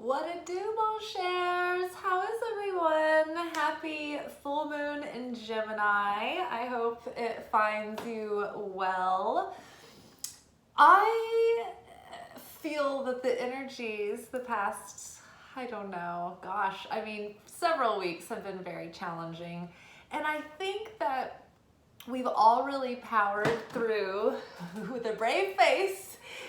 What it do, mon chers? How is everyone? Happy full moon in Gemini. I hope it finds you well. I feel that the energies the past, I don't know, several weeks have been very challenging. And I think that we've all really powered through with a brave face.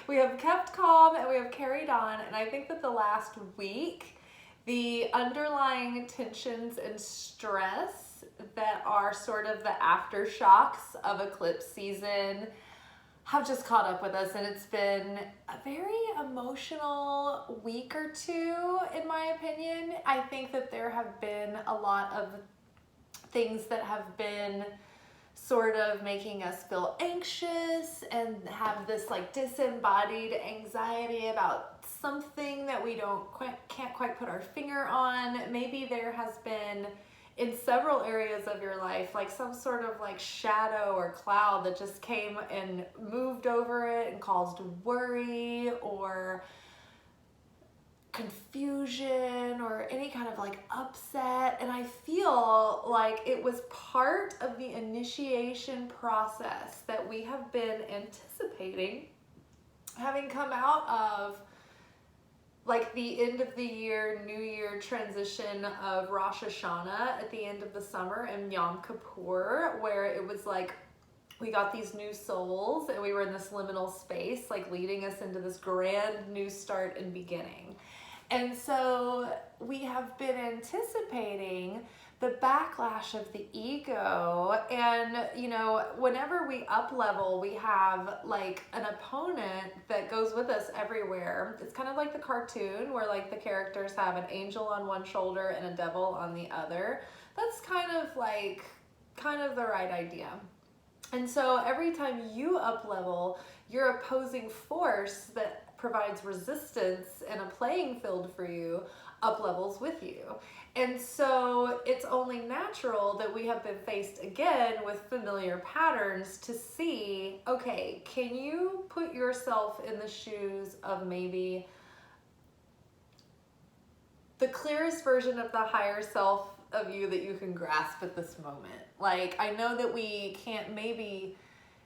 We have kept calm and we have carried on. And I think that the last week, the underlying tensions and stress that are sort of the aftershocks of eclipse season have just caught up with us, and it's been a very emotional week or two, in my opinion. I think that there have been a lot of things that have been sort of making us feel anxious and have this like disembodied anxiety about something that we can't quite put our finger on. Maybe there has been in several areas of your life like some sort of like shadow or cloud that just came and moved over it and caused worry or confusion or any kind of like upset. And I feel like it was part of the initiation process that we have been anticipating, having come out of like the end of the year, New Year transition of Rosh Hashanah at the end of the summer and Yom Kippur, where it was like we got these new souls and we were in this liminal space, like leading us into this grand new start and beginning. And so we have been anticipating the backlash of the ego. And, you know, whenever we up level, we have like an opponent that goes with us everywhere. It's kind of like the cartoon where like the characters have an angel on one shoulder and a devil on the other. That's kind of the right idea. And so every time you up level, your opposing force that provides resistance and a playing field for you up levels with you. And so it's only natural that we have been faced again with familiar patterns to see, okay, can you put yourself in the shoes of maybe the clearest version of the higher self of you that you can grasp at this moment? Like, I know that we can't maybe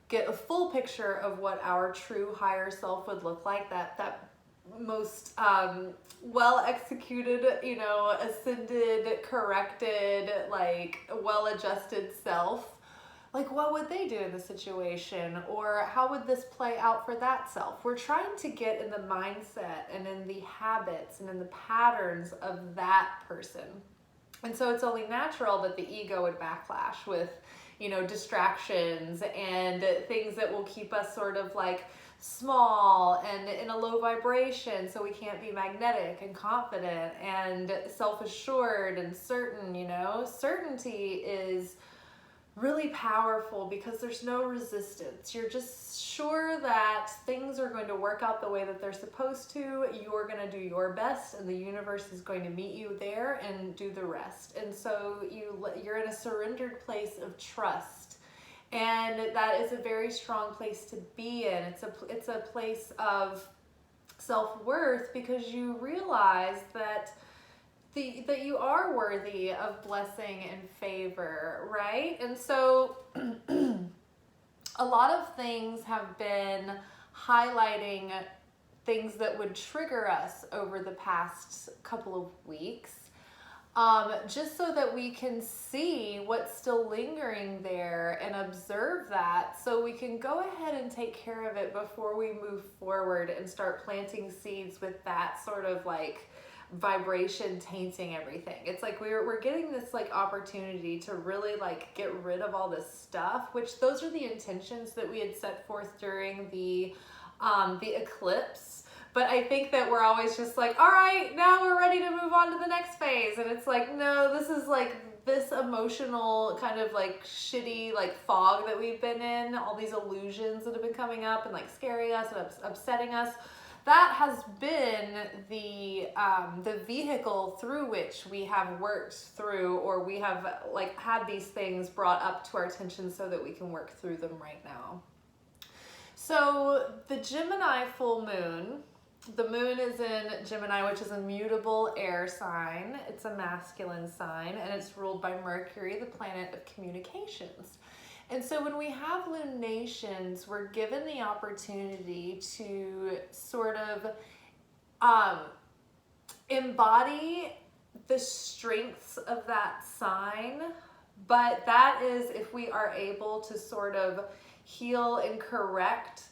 get a full picture of what our true higher self would look like, that most well executed, you know, ascended, corrected, like well adjusted self. Like, what would they do in the situation, or how would this play out for that self? We're trying to get in the mindset and in the habits and in the patterns of that person. And so it's only natural that the ego would backlash with, you know, distractions and things that will keep us sort of like small and in a low vibration, so we can't be magnetic and confident and self-assured and certain. You know, certainty is really powerful because there's no resistance. You're just sure that things are going to work out the way that they're supposed to. You're going to do your best and the universe is going to meet you there and do the rest. And so you're in a surrendered place of trust. And that is a very strong place to be in. It's a place of self-worth because you realize that you are worthy of blessing and favor, right? And so a lot of things have been highlighting things that would trigger us over the past couple of weeks, just so that we can see what's still lingering there and observe that, so we can go ahead and take care of it before we move forward and start planting seeds with that sort of like vibration tainting everything. It's like we're getting this like opportunity to really like get rid of all this stuff, which those are the intentions that we had set forth during the eclipse. But I think that we're always just like, all right, now we're ready to move on to the next phase. And it's like, no, this is like this emotional kind of like shitty like fog that we've been in, all these illusions that have been coming up and like scaring us and upsetting us. That has been the vehicle through which we have worked through, or we have like had these things brought up to our attention so that we can work through them right now. So the Gemini full moon The moon is in Gemini, which is a mutable air sign. It's a masculine sign, and it's ruled by Mercury, the planet of communications. And so when we have lunations, we're given the opportunity to sort of embody the strengths of that sign, but that is if we are able to sort of heal and correct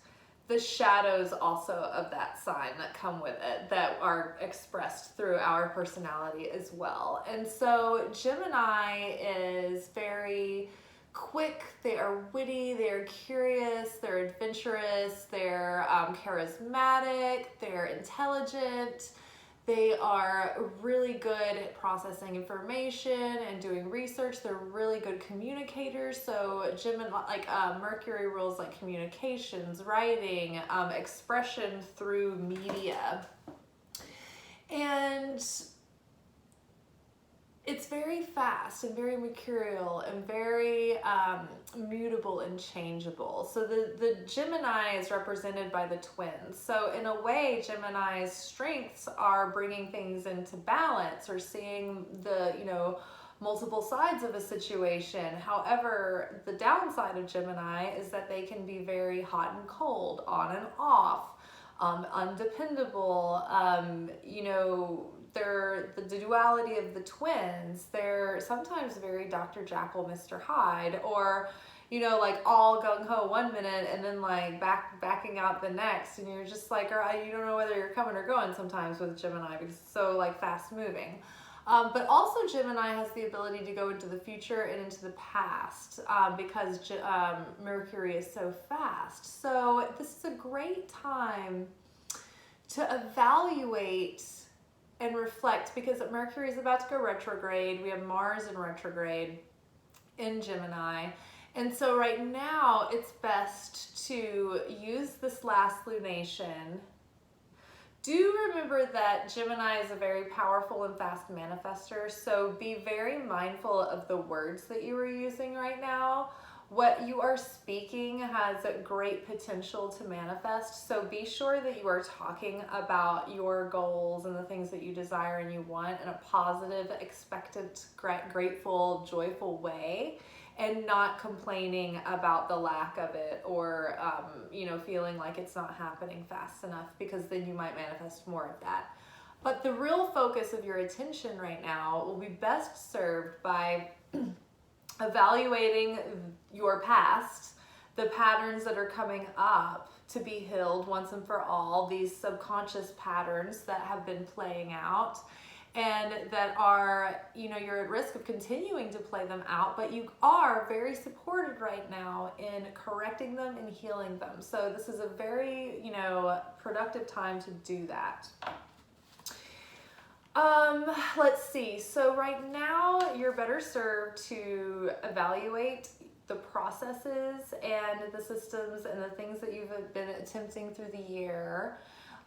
the shadows also of that sign that come with it, that are expressed through our personality as well. And so Gemini is very quick, they are witty, they are curious, they're adventurous, they're charismatic, they're intelligent. They are really good at processing information and doing research. They're really good communicators. So Gemini, like Mercury rules like communications, writing, expression through media. And it's very fast and very mercurial and very mutable and changeable. So the Gemini is represented by the twins. So in a way, Gemini's strengths are bringing things into balance or seeing the, multiple sides of a situation. However, the downside of Gemini is that they can be very hot and cold, on and off, undependable, they're the duality of the twins. They're sometimes very Dr. Jekyll, Mr. Hyde, or, like all gung-ho one minute and then like backing out the next. And you're just like, you don't know whether you're coming or going sometimes with Gemini because it's so like fast moving. But also Gemini has the ability to go into the future and into the past because Mercury is so fast. So this is a great time to evaluate and reflect, because Mercury is about to go retrograde. We have Mars in retrograde in Gemini. And so right now it's best to use this last lunation. Do remember that Gemini is a very powerful and fast manifester, so be very mindful of the words that you are using right now. What you are speaking has a great potential to manifest, so be sure that you are talking about your goals and the things that you desire and you want in a positive, expectant, grateful, joyful way, and not complaining about the lack of it or, feeling like it's not happening fast enough, because then you might manifest more of that. But the real focus of your attention right now will be best served by evaluating your past, the patterns that are coming up to be healed once and for all, these subconscious patterns that have been playing out and that are, you're at risk of continuing to play them out, but you are very supported right now in correcting them and healing them. So this is a very, productive time to do that. Let's see. So right now you're better served to evaluate the processes and the systems and the things that you've been attempting through the year.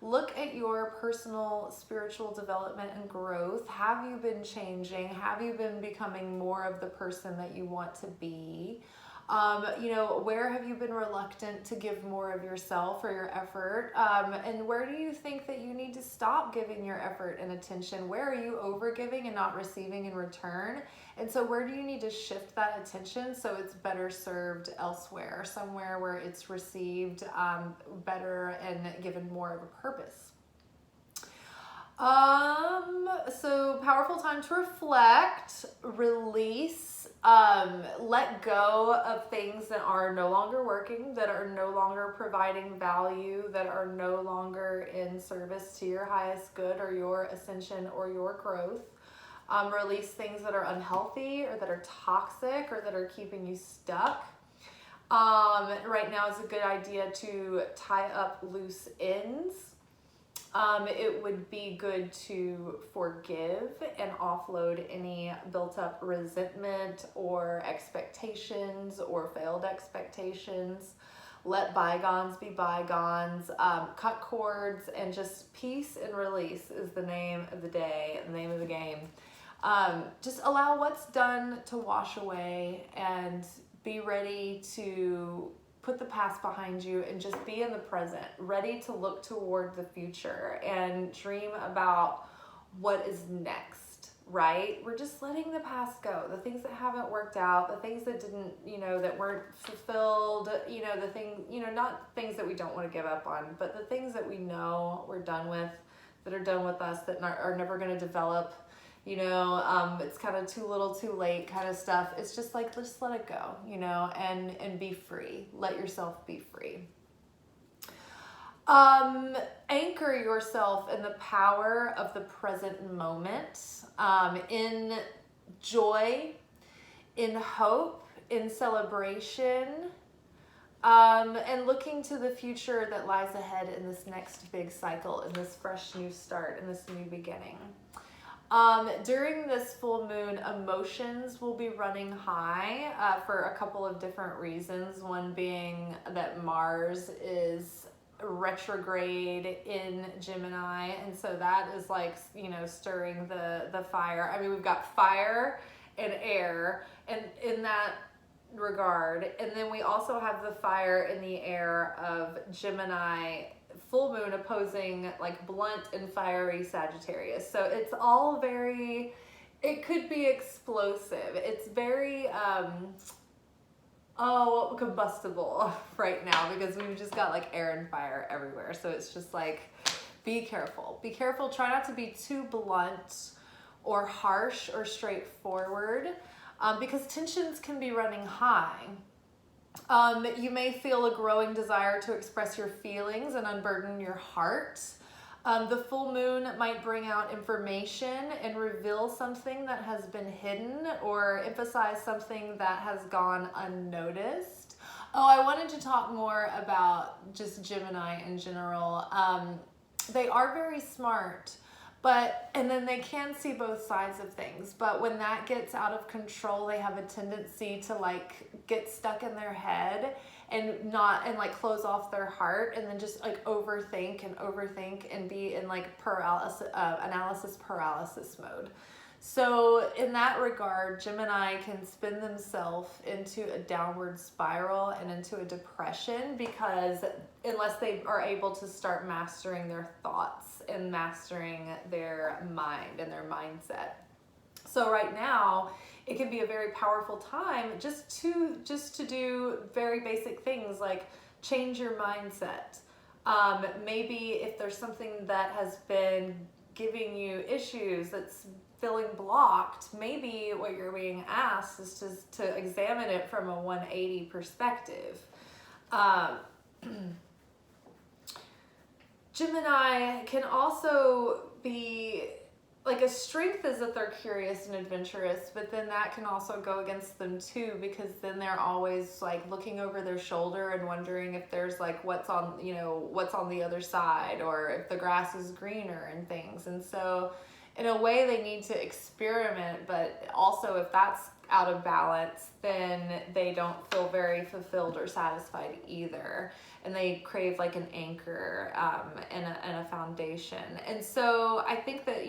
Look at your personal spiritual development and growth. Have you been changing? Have you been becoming more of the person that you want to be? Where have you been reluctant to give more of yourself or your effort? And where do you think that you need to stop giving your effort and attention? Where are you over giving and not receiving in return? And so where do you need to shift that attention so it's better served elsewhere, somewhere where it's received better and given more of a purpose? So powerful time to reflect, release, let go of things that are no longer working, that are no longer providing value, that are no longer in service to your highest good or your ascension or your growth. Release things that are unhealthy or that are toxic or that are keeping you stuck. Right now is a good idea to tie up loose ends. It would be good to forgive and offload any built up resentment or expectations or failed expectations. Let bygones be bygones. Cut cords, and just peace and release is the name of the day, the name of the game. Just allow what's done to wash away and be ready to put the past behind you and just be in the present, ready to look toward the future and dream about what is next, right? We're just letting the past go. The things that haven't worked out, the things that didn't, that weren't fulfilled, the thing, not things that we don't want to give up on, but the things that we know we're done with, that are done with us, that are never going to develop. It's kind of too little too late kind of stuff. It's just like, just let it go, and be free. Let yourself be free. Anchor yourself in the power of the present moment, in joy, in hope, in celebration, and looking to the future that lies ahead in this next big cycle, in this fresh new start, in this new beginning. During this full moon, emotions will be running high for a couple of different reasons. One being that Mars is retrograde in Gemini, and so that is like, stirring the fire. I mean, we've got fire and air, and in that regard, and then we also have the fire in the air of Gemini full moon opposing like blunt and fiery Sagittarius. So it's all very, it could be explosive. It's very combustible right now, because we've just got like air and fire everywhere. So it's just like, be careful. Be careful. Try not to be too blunt or harsh or straightforward, because tensions can be running high. You may feel a growing desire to express your feelings and unburden your heart. The full moon might bring out information and reveal something that has been hidden, or emphasize something that has gone unnoticed. Oh, I wanted to talk more about just Gemini in general. They are very smart, and then they can see both sides of things. But when that gets out of control, they have a tendency to like get stuck in their head and like close off their heart, and then just like overthink and be in like analysis paralysis mode. So in that regard, Gemini can spin themselves into a downward spiral and into a depression, because unless they are able to start mastering their thoughts and mastering their mind and their mindset. So right now, it can be a very powerful time just to do very basic things like change your mindset. Maybe if there's something that has been giving you issues that's feeling blocked, maybe what you're being asked is to examine it from a 180 perspective. Gemini can also be like, a strength is that they're curious and adventurous, but then that can also go against them too, because then they're always like looking over their shoulder and wondering if there's like what's on the other side, or if the grass is greener and things. And so in a way they need to experiment, but also if that's out of balance, then they don't feel very fulfilled or satisfied either. And they crave like an anchor and a foundation. And so I think that,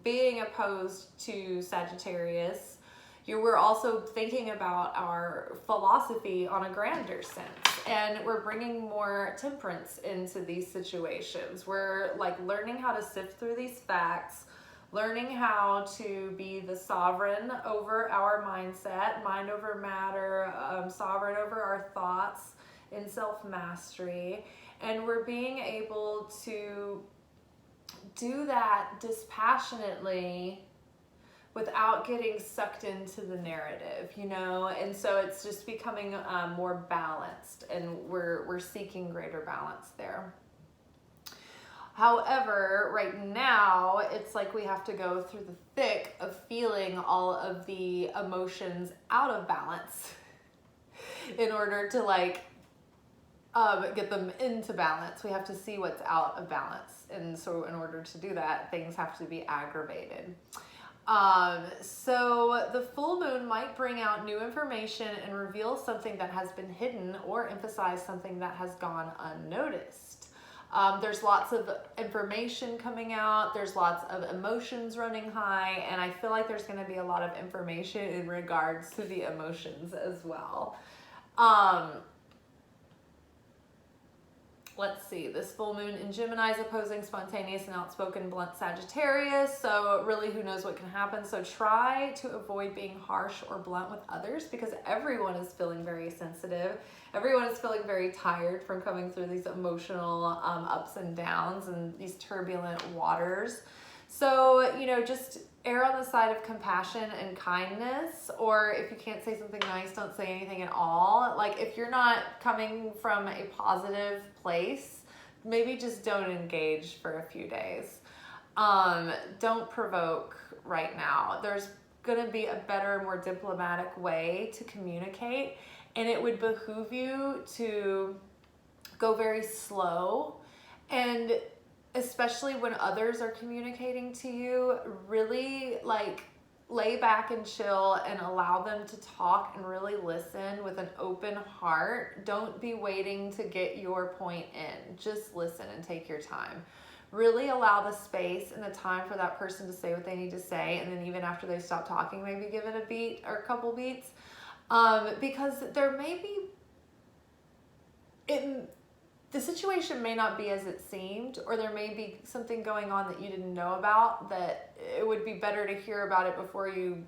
being opposed to Sagittarius, we're also thinking about our philosophy on a grander sense. And we're bringing more temperance into these situations. We're like learning how to sift through these facts, learning how to be the sovereign over our mindset, mind over matter, sovereign over our thoughts, in self-mastery. And we're being able to do that dispassionately without getting sucked into the narrative, and so it's just becoming more balanced, and we're seeking greater balance there. However, right now, it's like we have to go through the thick of feeling all of the emotions out of balance in order to like get them into balance. We have to see what's out of balance. And so in order to do that, things have to be aggravated. So the full moon might bring out new information and reveal something that has been hidden, or emphasize something that has gone unnoticed. There's lots of information coming out. There's lots of emotions running high. And I feel like there's going to be a lot of information in regards to the emotions as well. let's see, this full moon in Gemini is opposing spontaneous and outspoken blunt Sagittarius. So really, who knows what can happen. So try to avoid being harsh or blunt with others, because everyone is feeling very sensitive. Everyone is feeling very tired from coming through these emotional ups and downs and these turbulent waters. So, you know, just err on the side of compassion and kindness, or if you can't say something nice, don't say anything at all. Like, if you're not coming from a positive place, maybe just don't engage for a few days. Don't provoke right now. There's gonna be a better, more diplomatic way to communicate, and it would behoove you to go very slow, and especially when others are communicating to you, really like lay back and chill and allow them to talk and really listen with an open heart. Don't be waiting to get your point in. Just listen and take your time. Really allow the space and the time for that person to say what they need to say, and then even after they stop talking, maybe give it a beat or a couple beats, because there may be the situation may not be as it seemed, or there may be something going on that you didn't know about, that it would be better to hear about it before you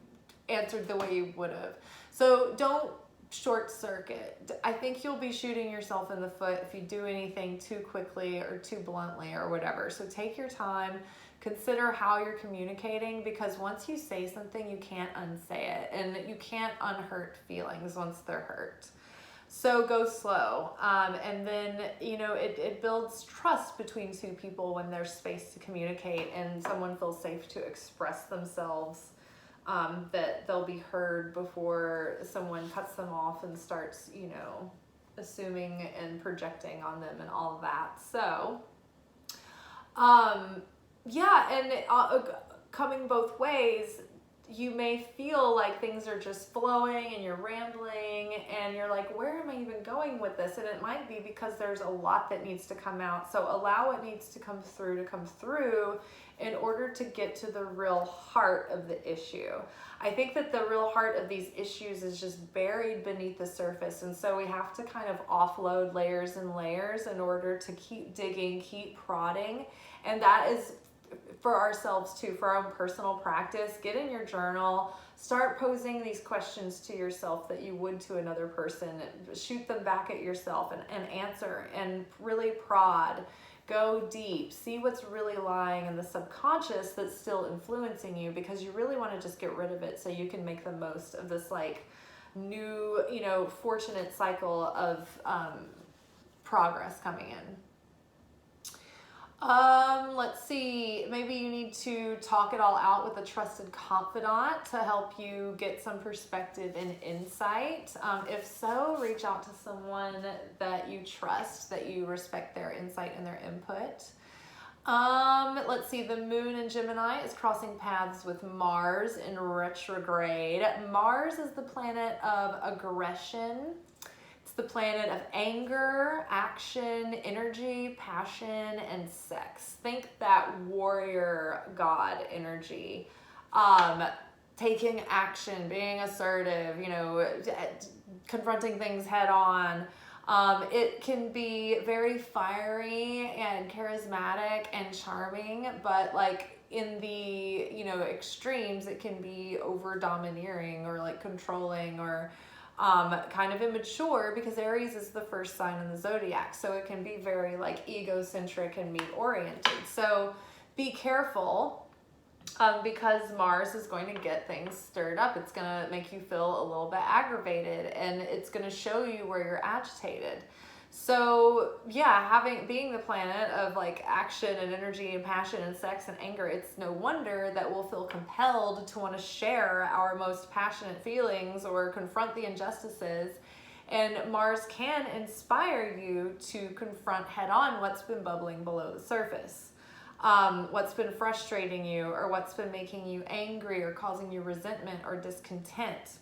answered the way you would have. So don't short circuit. I think you'll be shooting yourself in the foot if you do anything too quickly or too bluntly or whatever. So take your time, consider how you're communicating, because once you say something, you can't unsay it, and you can't unhurt feelings once they're hurt. So go slow, and then, you know, it builds trust between two people when there's space to communicate and someone feels safe to express themselves, that they'll be heard before someone cuts them off and starts, you know, assuming and projecting on them and all of that. So, yeah, and coming both ways, you may feel like things are just flowing and you're rambling and you're like, where am I even going with this? And it might be because there's a lot that needs to come out. So allow what needs to come through in order to get to the real heart of the issue. I think that the real heart of these issues is just buried beneath the surface. And so we have to kind of offload layers and layers in order to keep digging, keep prodding. And that is for ourselves too, for our own personal practice. Get in your journal, start posing these questions to yourself that you would to another person, shoot them back at yourself and answer, and really prod, go deep, see what's really lying in the subconscious that's still influencing you, because you really want to just get rid of it so you can make the most of this like new, you know, fortunate cycle of progress coming in. Let's see, maybe you need to talk it all out with a trusted confidant to help you get some perspective and insight. If so, reach out to someone that you trust, that you respect their insight and their input. Let's see, the moon in Gemini is crossing paths with Mars in retrograde. Mars is the planet of aggression. It's the planet of anger, action, energy, passion, and sex. Think that warrior god energy. Taking action, being assertive, you know, confronting things head on. It can be very fiery and charismatic and charming, but like in the, you know, extremes, it can be over domineering or like controlling or kind of immature, because Aries is the first sign in the zodiac. So it can be very like egocentric and me oriented. So be careful, because Mars is going to get things stirred up. It's going to make you feel a little bit aggravated, and it's going to show you where you're agitated. So yeah, being the planet of like action and energy and passion and sex and anger, it's no wonder that we'll feel compelled to want to share our most passionate feelings or confront the injustices. And Mars can inspire you to confront head on what's been bubbling below the surface. What's been frustrating you, or what's been making you angry or causing you resentment or discontent.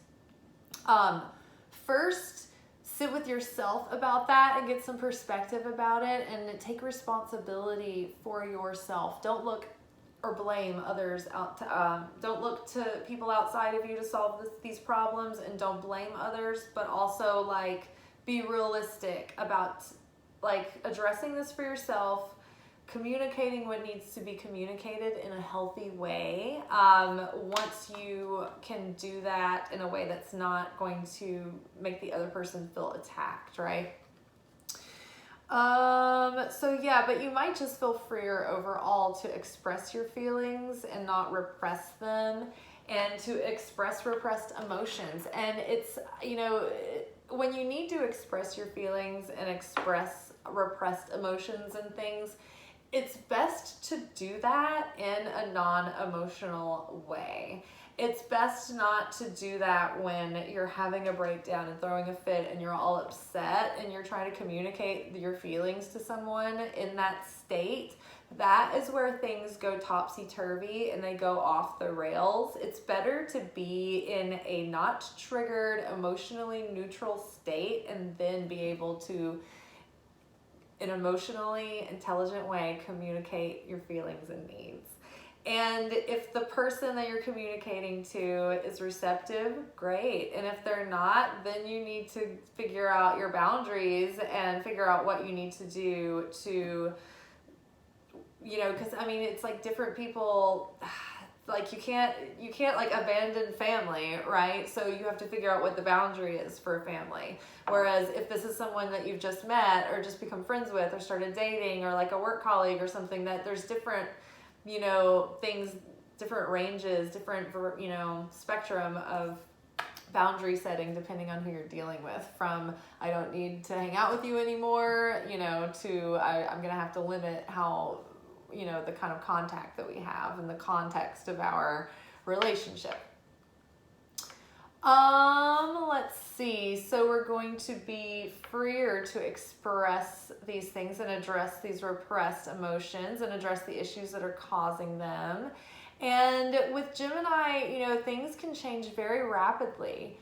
First, sit with yourself about that and get some perspective about it, and take responsibility for yourself. Don't look or blame others don't look to people outside of you to solve these problems, and don't blame others, but also like be realistic about like addressing this for yourself, communicating what needs to be communicated in a healthy way. Once you can do that in a way that's not going to make the other person feel attacked, right? So yeah, but you might just feel freer overall to express your feelings and not repress them, and to express repressed emotions. And it's, you know, when you need to express your feelings and express repressed emotions and things, it's best to do that in a non-emotional way. It's best not to do that when you're having a breakdown and throwing a fit and you're all upset and you're trying to communicate your feelings to someone in that state. That is where things go topsy-turvy and they go off the rails. It's better to be in a not triggered, emotionally neutral state and then be able to, in an emotionally intelligent way, communicate your feelings and needs. And if the person that you're communicating to is receptive, great. And if they're not, then you need to figure out your boundaries and figure out what you need to do to, you know, because I mean, it's like different people, like you can't like abandon family, right? So you have to figure out what the boundary is for a family. Whereas if this is someone that you've just met or just become friends with or started dating or like a work colleague or something, that there's different, you know, things, different ranges, different, you know, spectrum of boundary setting depending on who you're dealing with, from I don't need to hang out with you anymore, you know, to I'm going to have to limit how, you know, the kind of contact that we have in the context of our relationship. Let's see. So we're going to be freer to express these things and address these repressed emotions and address the issues that are causing them. And with Gemini, you know, things can change very rapidly.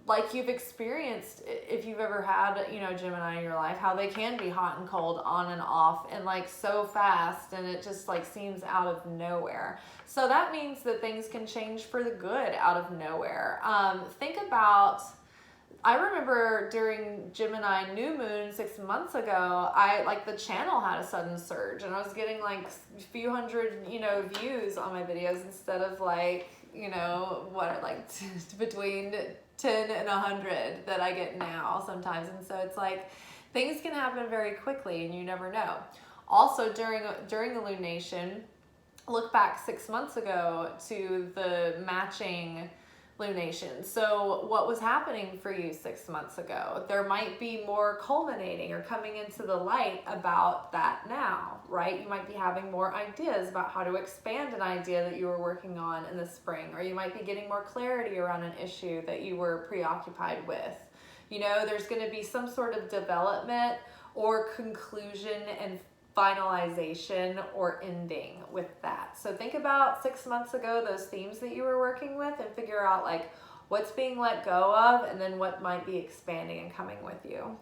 Like you've experienced, if you've ever had, you know, Gemini in your life, how they can be hot and cold, on and off, and like so fast, and it just like seems out of nowhere. So that means that things can change for the good out of nowhere. Think about, I remember during Gemini new moon 6 months ago, the channel had a sudden surge and I was getting like a few hundred, you know, views on my videos instead of like, you know, what, like between 10 and 100 that I get now sometimes. And so it's like things can happen very quickly and you never know. Also during the lunation, look back 6 months ago to the matching lunation. So what was happening for you 6 months ago? There might be more culminating or coming into the light about that now, right? You might be having more ideas about how to expand an idea that you were working on in the spring, or you might be getting more clarity around an issue that you were preoccupied with. You know, there's going to be some sort of development or conclusion and finalization or ending with that. So think about 6 months ago, those themes that you were working with, and figure out like what's being let go of and then what might be expanding and coming with you.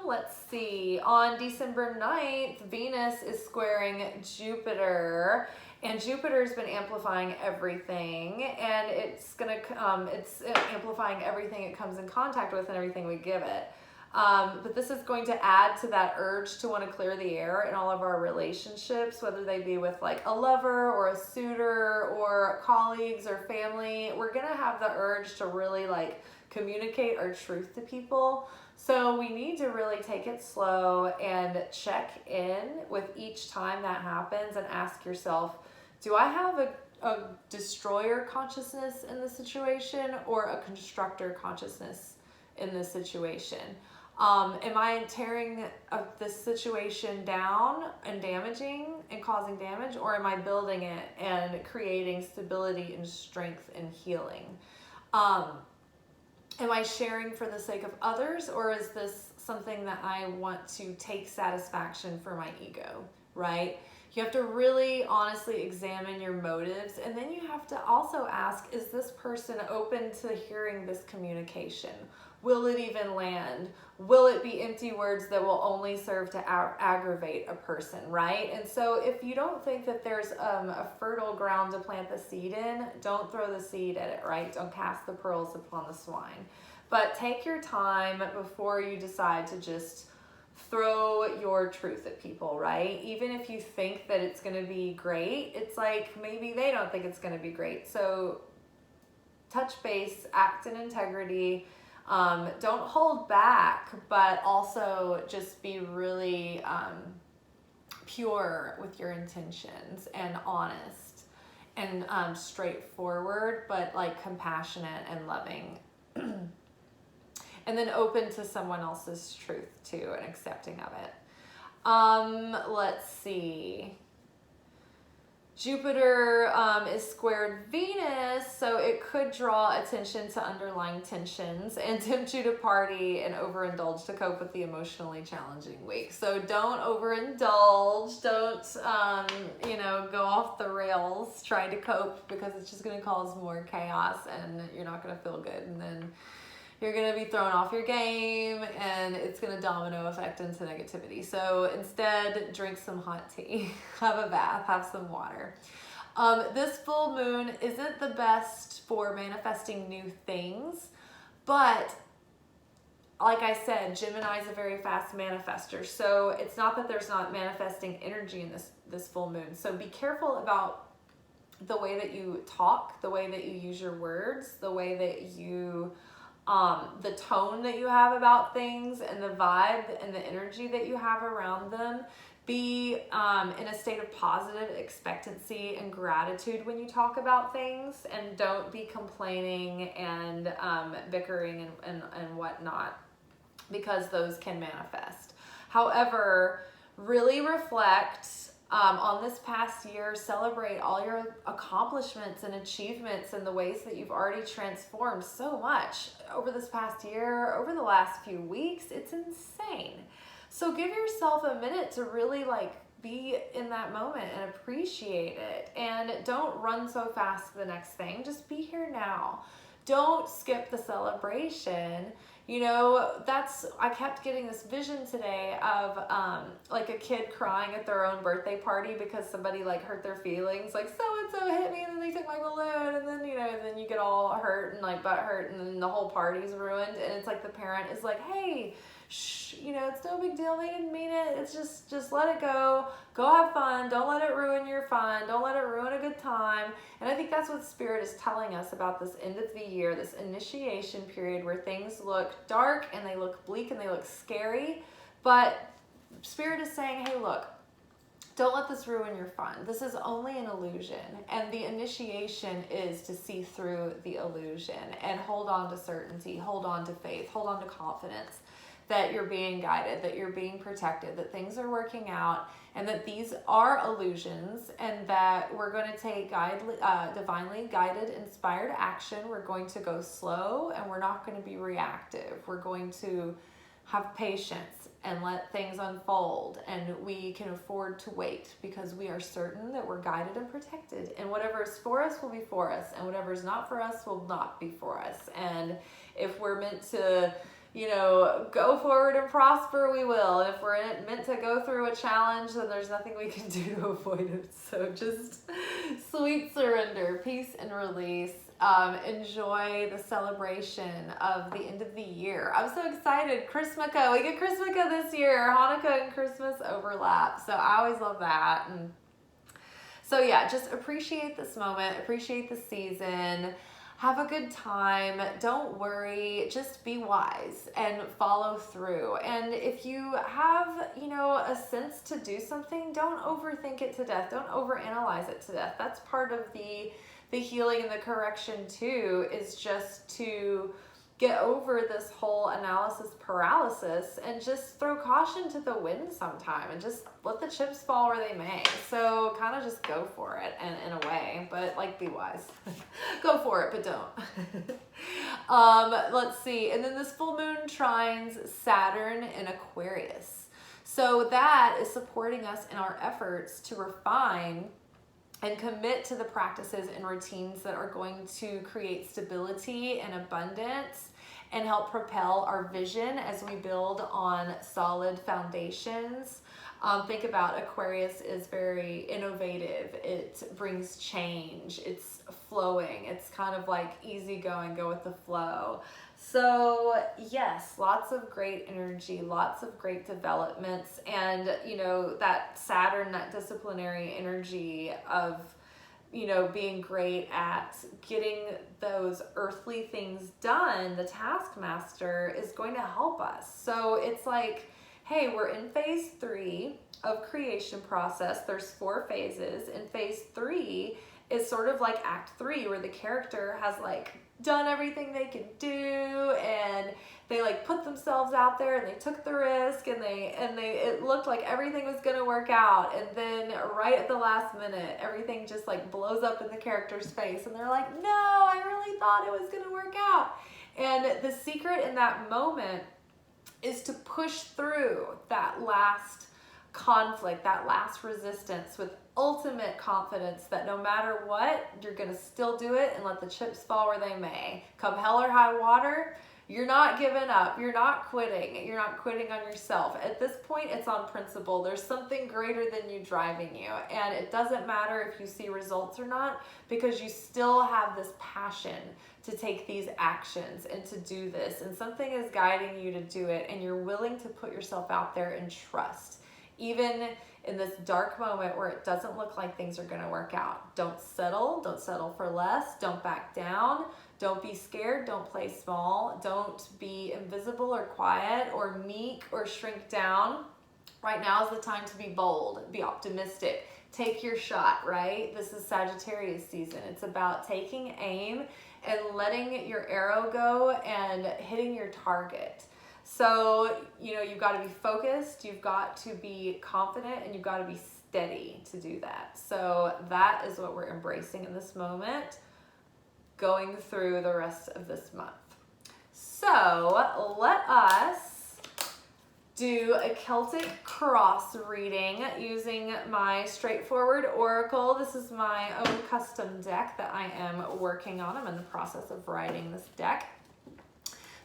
Let's see. On December 9th, Venus is squaring Jupiter, and Jupiter's been amplifying everything, and it's amplifying everything it comes in contact with and everything we give it. But this is going to add to that urge to want to clear the air in all of our relationships, whether they be with like a lover or a suitor or colleagues or family. We're going to have the urge to really like communicate our truth to people. So we need to really take it slow and check in with each time that happens and ask yourself, do I have a destroyer consciousness in this situation or a constructor consciousness in this situation? Am I tearing this situation down and damaging and causing damage, or am I building it and creating stability and strength and healing? Am I sharing for the sake of others, or is this something that I want to take satisfaction for my ego, right? You have to really honestly examine your motives, and then you have to also ask, is this person open to hearing this communication? Will it even land? Will it be empty words that will only serve to aggravate a person, right? And so if you don't think that there's a fertile ground to plant the seed in, don't throw the seed at it, right? Don't cast the pearls upon the swine. but take your time before you decide to just throw your truth at people, right? Even if you think that it's going to be great, it's like maybe they don't think it's going to be great. So touch base, act in integrity, don't hold back, but also just be really pure with your intentions and honest and straightforward, but like compassionate and loving. And then open to someone else's truth too and accepting of it. Let's see. Jupiter is squared Venus, so it could draw attention to underlying tensions and tempt you to party and overindulge to cope with the emotionally challenging week. So don't overindulge. Don't, go off the rails trying to cope, because it's just going to cause more chaos and you're not going to feel good. And then you're going to be thrown off your game and it's going to domino effect into negativity. So instead, drink some hot tea, have a bath, have some water. This full moon isn't the best for manifesting new things, but like I said, Gemini is a very fast manifester. So it's not that there's not manifesting energy in this full moon. So be careful about the way that you talk, the way that you use your words, the way that you the tone that you have about things, and the vibe and the energy that you have around them. Be in a state of positive expectancy and gratitude when you talk about things, and don't be complaining and bickering and whatnot, because those can manifest. However, really reflect on this past year, celebrate all your accomplishments and achievements and the ways that you've already transformed so much over this past year, over the last few weeks. It's insane. So give yourself a minute to really be in that moment and appreciate it. And don't run so fast to the next thing. Just be here now. Don't skip the celebration. I kept getting this vision today of a kid crying at their own birthday party because somebody hurt their feelings, like so-and-so hit me and then they took my balloon, and then then you get all hurt and butt hurt, and then the whole party's ruined. And it's like the parent is like, hey, shh, it's no big deal, they didn't mean it, it's just let it go have fun, don't let it ruin your fun, don't let it ruin a good time. And I think that's what Spirit is telling us about this end of the year, this initiation period where things look dark and they look bleak and they look scary, but Spirit is saying, hey, look, don't let this ruin your fun. This is only an illusion, and the initiation is to see through the illusion and hold on to certainty, hold on to faith, hold on to confidence that you're being guided, that you're being protected, that things are working out, and that these are illusions, and that we're going to take divinely guided, inspired action. We're going to go slow, and we're not going to be reactive. We're going to have patience and let things unfold, and we can afford to wait because we are certain that we're guided and protected, and whatever is for us will be for us, and whatever is not for us will not be for us. And if we're meant to go forward and prosper, we will. And if we're meant to go through a challenge, then there's nothing we can do to avoid it. So just sweet surrender, peace and release. Enjoy the celebration of the end of the year. I'm so excited. Christmaka. We get Christmaka this year. Hanukkah and Christmas overlap. So I always love that. And so yeah, just appreciate this moment. Appreciate the season. Have a good time. Don't worry. Just be wise and follow through. And if you have, a sense to do something, don't overthink it to death. Don't overanalyze it to death. That's part of the healing and the correction too, is just to get over this whole analysis paralysis and just throw caution to the wind sometime and just let the chips fall where they may. So kind of just go for it, and in a way, but be wise. Go for it, but don't. Let's see. And then this full moon trines Saturn in Aquarius. So that is supporting us in our efforts to refine and commit to the practices and routines that are going to create stability and abundance and help propel our vision as we build on solid foundations. Think about Aquarius is very innovative. It brings change. It's flowing. It's kind of like easygoing, go with the flow. So yes, lots of great energy, lots of great developments, and you know, that Saturn, that disciplinary energy of, you know, being great at getting those earthly things done, the taskmaster is going to help us. So it's like, hey, we're in phase 3 of creation process. There's 4 phases, and phase 3 is sort of like act 3, where the character has like done everything they can do, and they like put themselves out there, and they took the risk, and it looked like everything was gonna work out, and then right at the last minute everything just like blows up in the character's face, and they're like, no, I really thought it was gonna work out. And the secret in that moment is to push through that last conflict, that last resistance, with ultimate confidence that no matter what, you're gonna still do it and let the chips fall where they may. Come hell or high water, you're not giving up, you're not quitting on yourself. At this point, it's on principle. There's something greater than you driving you, and it doesn't matter if you see results or not, because you still have this passion to take these actions and to do this, and something is guiding you to do it, and you're willing to put yourself out there and trust. Even in this dark moment where it doesn't look like things are gonna work out. Don't settle for less, don't back down, don't be scared, don't play small, don't be invisible or quiet or meek or shrink down. Right now is the time to be bold, be optimistic, take your shot, right? This is Sagittarius season. It's about taking aim and letting your arrow go and hitting your target. So, you know, you've got to be focused, you've got to be confident, and you've got to be steady to do that. So that is what we're embracing in this moment, going through the rest of this month. So let us do a Celtic cross reading using my straightforward oracle. This is my own custom deck that I am working on. I'm in the process of writing this deck.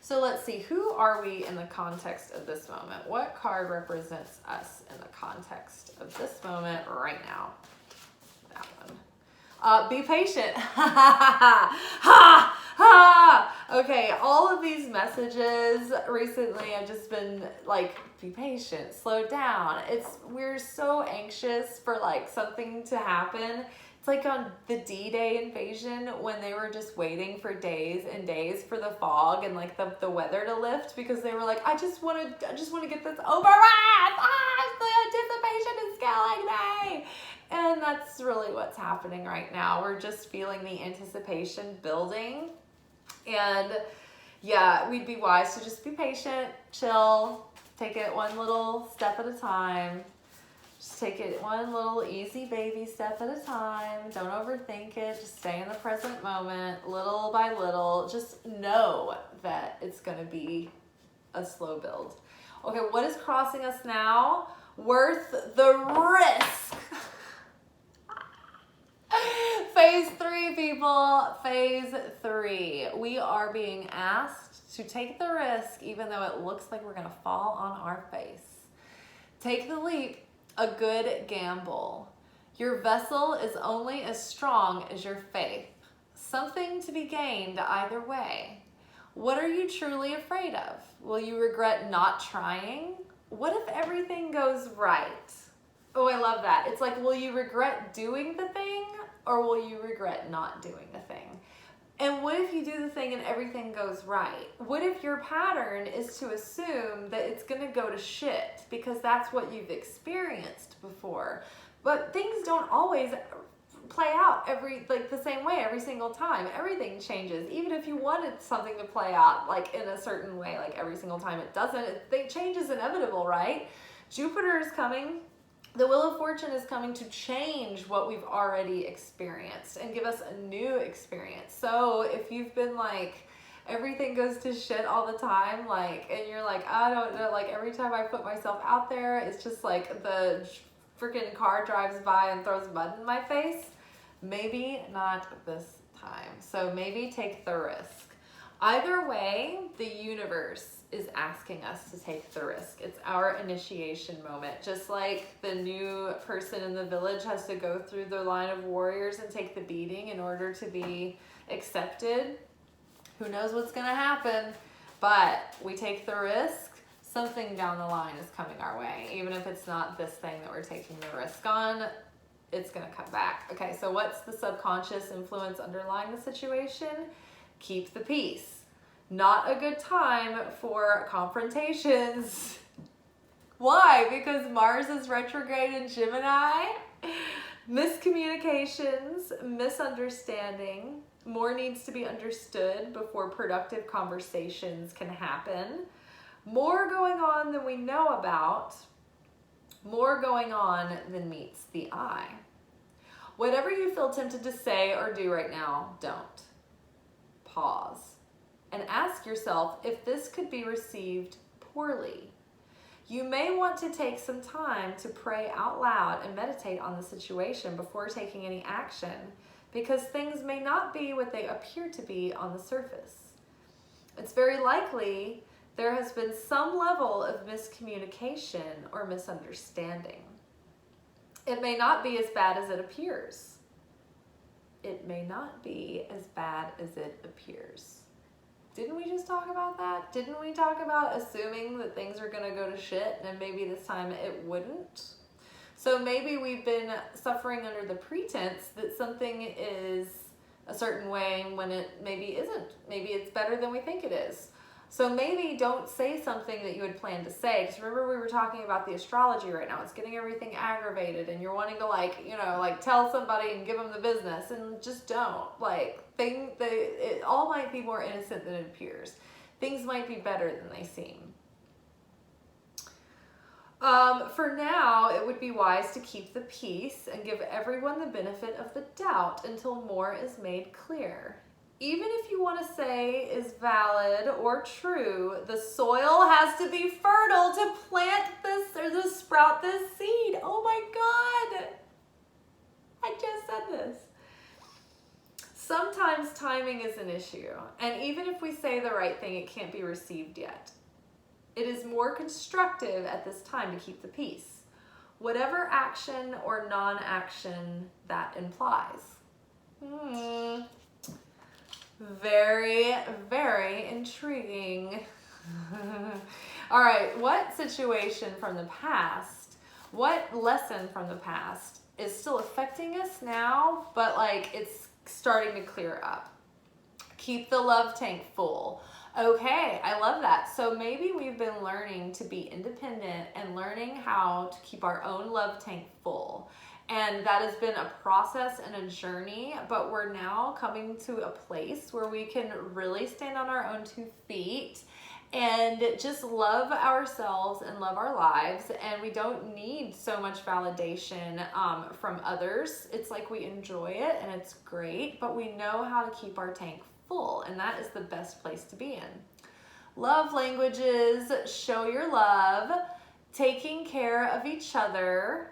So let's see, who are we in the context of this moment? What card represents us in the context of this moment right now? That one. Be patient. Ha ha. Okay, all of these messages recently, I've just been like, be patient, slow down. We're so anxious for like something to happen. It's like on the D-Day invasion when they were just waiting for days and days for the fog and like the weather to lift, because they were like, I just want to get this over with. The anticipation is killing me. And that's really what's happening right now. We're just feeling the anticipation building. And yeah, we'd be wise to just be patient, chill, take it one little step at a time. Just take it one little easy baby step at a time. Don't overthink it. Just stay in the present moment, little by little. Just know that it's going to be a slow build. Okay, what is crossing us now? Worth the risk. Phase 3, people. Phase 3. We are being asked to take the risk even though it looks like we're going to fall on our face. Take the leap. A good gamble. Your vessel is only as strong as your faith. Something to be gained either way. What are you truly afraid of? Will you regret not trying? What if everything goes right? Oh, I love that. It's like, will you regret doing the thing, or will you regret not doing the thing? And what if you do the thing and everything goes right? What if your pattern is to assume that it's gonna go to shit because that's what you've experienced before? But things don't always play out the same way every single time. Everything changes. Even if you wanted something to play out like in a certain way, like every single time it doesn't. Change is inevitable, right? Jupiter is coming. The Wheel of Fortune is coming to change what we've already experienced and give us a new experience. So if you've been like, everything goes to shit all the time, like, and you're like, I don't know, like every time I put myself out there, it's just like the freaking car drives by and throws mud in my face. Maybe not this time. So maybe take the risk. Either way, the universe is asking us to take the risk. It's our initiation moment. Just like the new person in the village has to go through the line of warriors and take the beating in order to be accepted. Who knows what's going to happen? But we take the risk. Something down the line is coming our way. Even if it's not this thing that we're taking the risk on, it's going to come back. Okay, so what's the subconscious influence underlying the situation? Keep the peace. Not a good time for confrontations. Why? Because Mars is retrograde in Gemini. Miscommunications, misunderstanding. More needs to be understood before productive conversations can happen. More going on than we know about. More going on than meets the eye. Whatever you feel tempted to say or do right now, don't. Pause and ask yourself if this could be received poorly. You may want to take some time to pray out loud and meditate on the situation before taking any action, because things may not be what they appear to be on the surface. It's very likely there has been some level of miscommunication or misunderstanding. It may not be as bad as it appears. It may not be as bad as it appears. Didn't we just talk about that? Didn't we talk about assuming that things are going to go to shit and maybe this time it wouldn't? So maybe we've been suffering under the pretense that something is a certain way when it maybe isn't. Maybe it's better than we think it is. So maybe don't say something that you had planned to say. Because remember, we were talking about the astrology right now. It's getting everything aggravated and you're wanting to tell somebody and give them the business, and just don't. It all might be more innocent than it appears. Things might be better than they seem. For now, it would be wise to keep the peace and give everyone the benefit of the doubt until more is made clear. Even if you want to say is valid or true, the soil has to be fertile to plant this or to sprout this seed. Oh my God. I just said this. Sometimes timing is an issue, and even if we say the right thing, it can't be received yet. It is more constructive at this time to keep the peace, whatever action or non-action that implies. Very, very intriguing. All right, what situation from the past, what lesson from the past is still affecting us now, but it's starting to clear up? Keep the love tank full. Okay, I love that. So maybe we've been learning to be independent and learning how to keep our own love tank full. And that has been a process and a journey, but we're now coming to a place where we can really stand on our own 2 feet and just love ourselves and love our lives. And we don't need so much validation from others. It's like we enjoy it and it's great, but we know how to keep our tank full, and that is the best place to be in. Love languages: show your love, taking care of each other,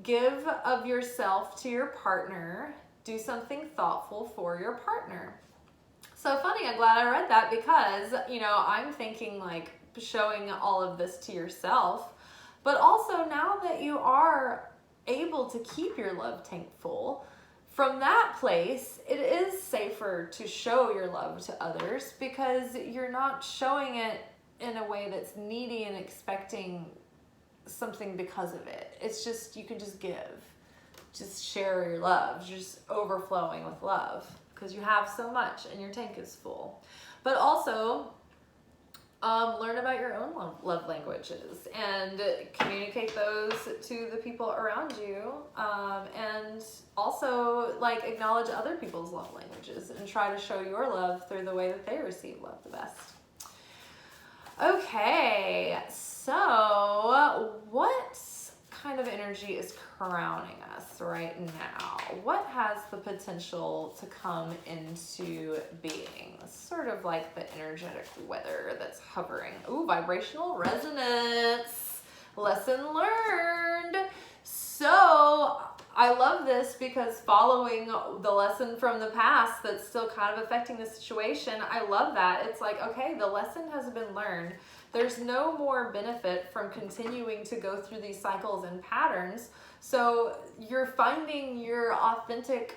give of yourself to your partner, do something thoughtful for your partner. So funny, I'm glad I read that, because I'm thinking showing all of this to yourself, but also now that you are able to keep your love tank full, from that place, it is safer to show your love to others, because you're not showing it in a way that's needy and expecting something because of it. It's just, you can just give, just share your love, just overflowing with love, because you have so much and your tank is full. But also, learn about your own love languages and communicate those to the people around you, and also acknowledge other people's love languages and try to show your love through the way that they receive love the best. Okay, so what kind of energy is crowning us right now? What has the potential to come into being? Sort of like the energetic weather that's hovering. Ooh, vibrational resonance. Lesson learned. So I love this because following the lesson from the past that's still kind of affecting the situation, I love that. It's like, okay, the lesson has been learned. There's no more benefit from continuing to go through these cycles and patterns. So you're finding your authentic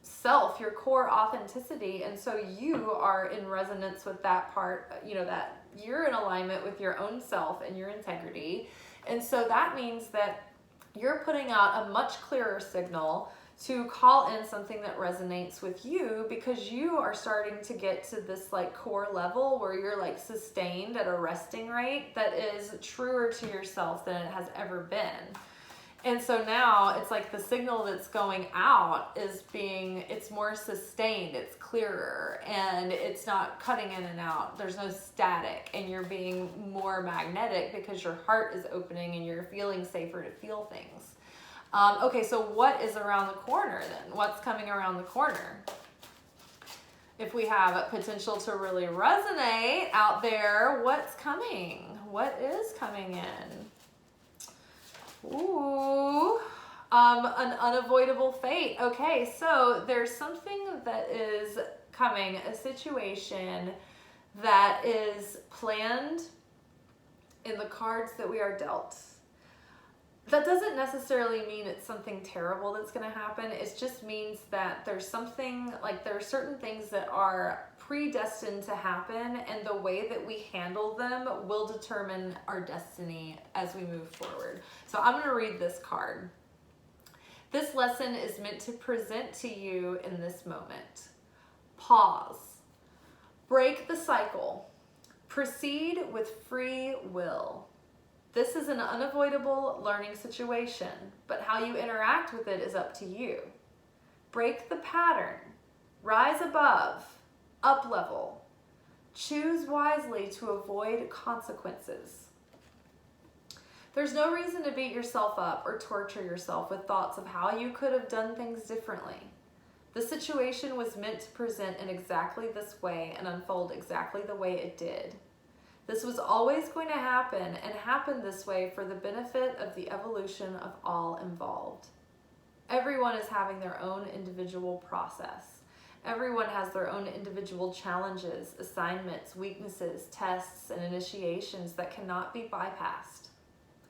self, your core authenticity, and so you are in resonance with that part, that you're in alignment with your own self and your integrity. And so that means that you're putting out a much clearer signal to call in something that resonates with you, because you are starting to get to this like core level where you're like sustained at a resting rate that is truer to yourself than it has ever been. And so now it's like the signal that's going out it's more sustained, it's clearer, and it's not cutting in and out. There's no static, and you're being more magnetic because your heart is opening and you're feeling safer to feel things. Okay, so what is around the corner then? What's coming around the corner? If we have a potential to really resonate out there, what's coming? What is coming in? Ooh, an unavoidable fate. Okay, so there's something that is coming, a situation that is planned in the cards that we are dealt. That doesn't necessarily mean it's something terrible that's going to happen. It just means that there's something, like there are certain things that are predestined to happen, and the way that we handle them will determine our destiny as we move forward. So I'm going to read this card. This lesson is meant to present to you in this moment. Pause. Break the cycle. Proceed with free will. This is an unavoidable learning situation, but how you interact with it is up to you. Break the pattern. Rise above. Up level. Choose wisely to avoid consequences. There's no reason to beat yourself up or torture yourself with thoughts of how you could have done things differently. The situation was meant to present in exactly this way and unfold exactly the way it did. This was always going to happen, and happen this way for the benefit of the evolution of all involved. Everyone is having their own individual process. Everyone has their own individual challenges, assignments, weaknesses, tests, and initiations that cannot be bypassed.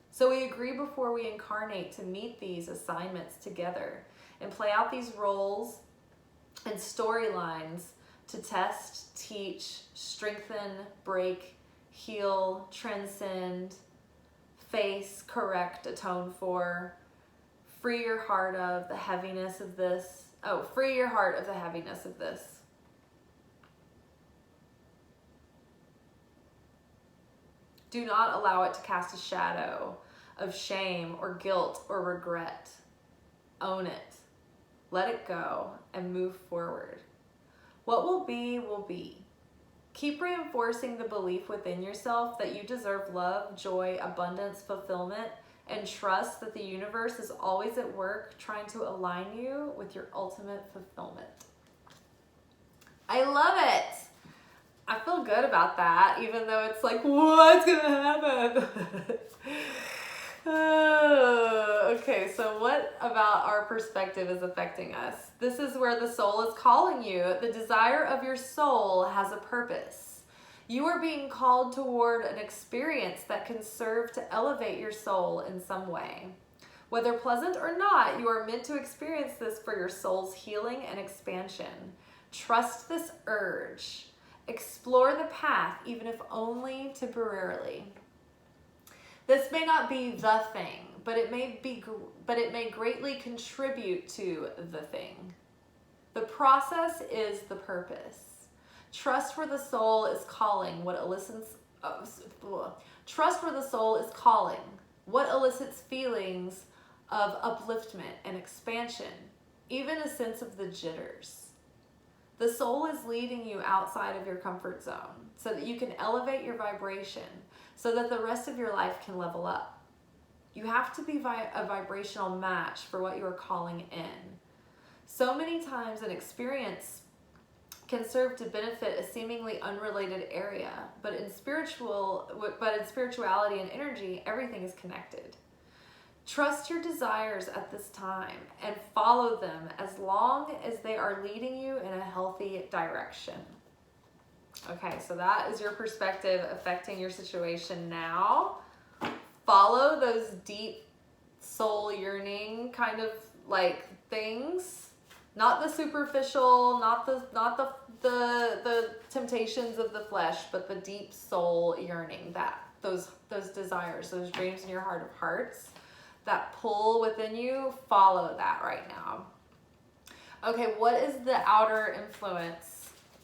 So we agree before we incarnate to meet these assignments together and play out these roles and storylines to test, teach, strengthen, break, heal, transcend, face, correct, atone for, free your heart of the heaviness of this. Oh, free your heart of the heaviness of this. Do not allow it to cast a shadow of shame or guilt or regret. Own it. Let it go and move forward. What will be, will be. Keep reinforcing the belief within yourself that you deserve love, joy, abundance, fulfillment, and trust that the universe is always at work trying to align you with your ultimate fulfillment. I love it. I feel good about that, even though it's like, what's gonna happen? Okay, so what about our perspective is affecting us? This is where the soul is calling you. The desire of your soul has a purpose. You are being called toward an experience that can serve to elevate your soul in some way. Whether pleasant or not, you are meant to experience this for your soul's healing and expansion. Trust this urge. Explore the path, even if only temporarily. This may not be the thing, but it may greatly contribute to the thing. The process is the purpose. Trust where the soul is calling what elicits. Trust where the soul is calling what elicits feelings of upliftment and expansion, even a sense of the jitters. The soul is leading you outside of your comfort zone so that you can elevate your vibration, so that the rest of your life can level up. You have to be a vibrational match for what you are calling in. So many times an experience can serve to benefit a seemingly unrelated area, but in spirituality and energy, everything is connected. Trust your desires at this time and follow them as long as they are leading you in a healthy direction. Okay, so that is your perspective affecting your situation now. Follow those deep soul yearning kind of like things, not the superficial, not the temptations of the flesh, but the deep soul yearning, that those desires, those dreams in your heart of hearts that pull within you. Follow that right now. Okay, what is the outer influence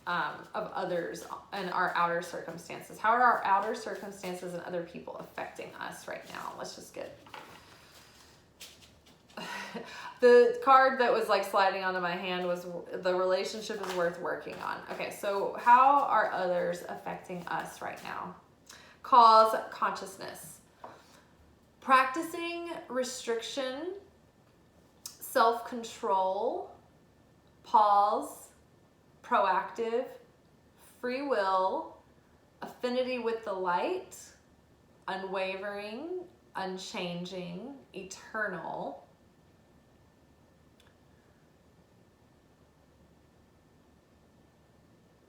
of others and our outer circumstances? How are our outer circumstances and other people affecting us right now? Let's just get the card that was like sliding onto my hand was the relationship is worth working on. Okay, so how are others affecting us right now? Cause consciousness. Practicing restriction, self-control, pause, proactive, free will, affinity with the light, unwavering, unchanging, eternal.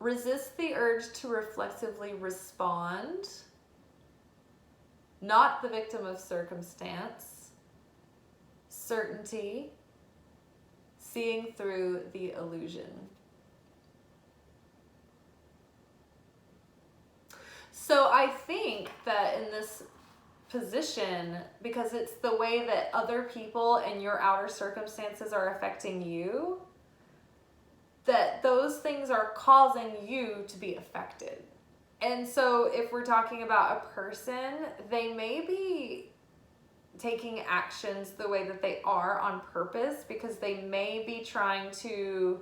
Resist the urge to reflexively respond, not the victim of circumstance, certainty, seeing through the illusion. So I think that in this position, because it's the way that other people and your outer circumstances are affecting you, that those things are causing you to be affected. And so if we're talking about a person, they may be taking actions the way that they are on purpose because they may be trying to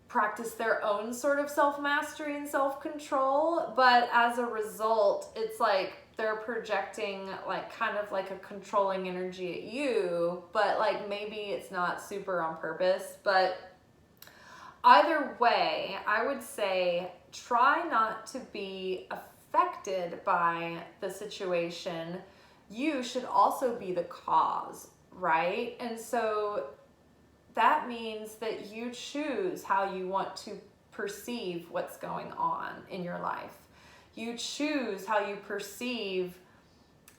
practice their own sort of self-mastery and self-control, but as a result, it's like they're projecting like kind of like a controlling energy at you, but like maybe it's not super on purpose. But either way, I would say try not to be affected by the situation. You should also be the cause, right? And so that means that you choose how you want to perceive what's going on in your life. You choose how you perceive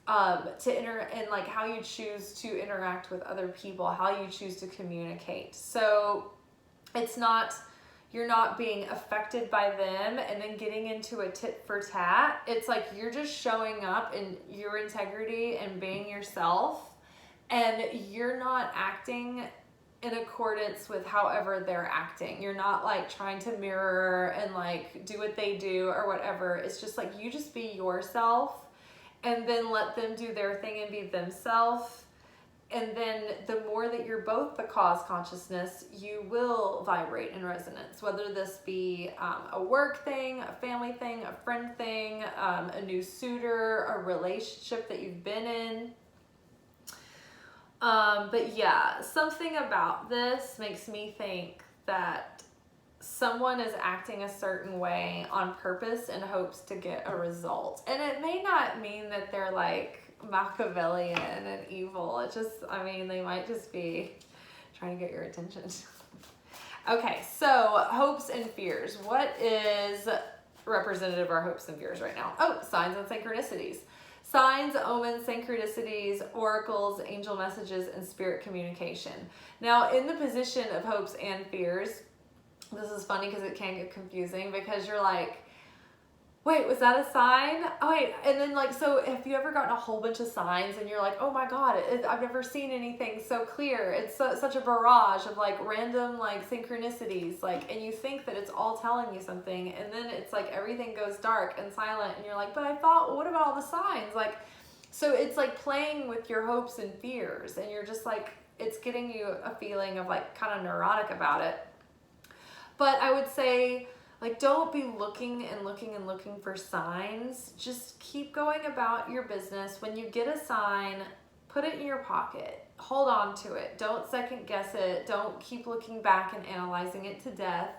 and like how you choose to interact with other people, how you choose to communicate. So it's not, you're not being affected by them and then getting into a tit for tat. It's like you're just showing up in your integrity and being yourself, and you're not acting in accordance with however they're acting. You're not like trying to mirror and like do what they do or whatever. It's just like you just be yourself and then let them do their thing and be themselves. And then the more that you're both the cause consciousness, you will vibrate in resonance, whether this be a work thing, a family thing, a friend thing, a new suitor, a relationship that you've been in. But yeah, something about this makes me think that someone is acting a certain way on purpose in hopes to get a result. And it may not mean that they're like Machiavellian and evil. It just, I mean, they might just be trying to get your attention. Okay, so hopes and fears. What is representative of our hopes and fears right now? Oh, signs and synchronicities. Signs, omens, synchronicities, oracles, angel messages, and spirit communication. Now, in the position of hopes and fears, this is funny because it can get confusing because you're like, wait, was that a sign? Oh, wait. And then like, so have you ever gotten a whole bunch of signs and you're like, oh my God, I've never seen anything so clear. It's such a barrage of like random like synchronicities, like, and you think that it's all telling you something. And then it's like everything goes dark and silent and you're like, but I thought, well, what about all the signs? Like, so it's like playing with your hopes and fears and you're just like, it's getting you a feeling of like kind of neurotic about it. But I would say, like, don't be looking and looking and looking for signs. Just keep going about your business. When you get a sign, put it in your pocket. Hold on to it. Don't second guess it. Don't keep looking back and analyzing it to death.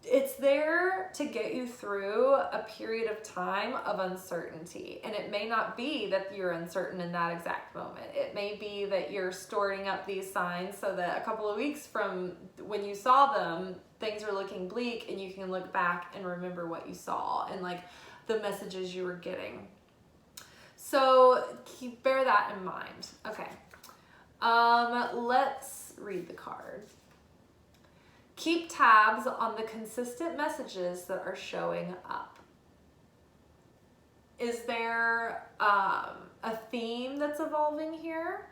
it's there to get you through a period of time of uncertainty. And it may not be that you're uncertain in that exact moment. It may be that you're storing up these signs so that a couple of weeks from when you saw them, things are looking bleak and you can look back and remember what you saw and like the messages you were getting. So bear that in mind. Okay. Let's read the card. Keep tabs on the consistent messages that are showing up. Is there a theme that's evolving here?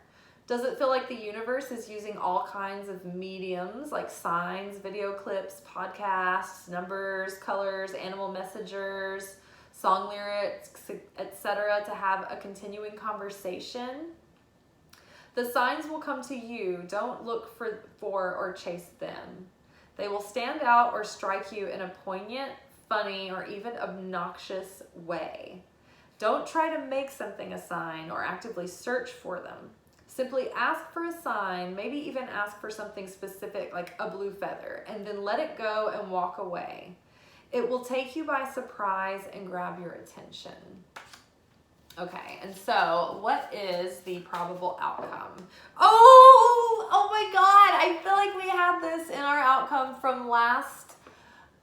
Does it feel like the universe is using all kinds of mediums like signs, video clips, podcasts, numbers, colors, animal messengers, song lyrics, etc. to have a continuing conversation? The signs will come to you. Don't look for or chase them. They will stand out or strike you in a poignant, funny, or even obnoxious way. Don't try to make something a sign or actively search for them. Simply ask for a sign, maybe even ask for something specific like a blue feather, and then let it go and walk away. It will take you by surprise and grab your attention. Okay, and so what is the probable outcome? Oh my God, I feel like we had this in our outcome from last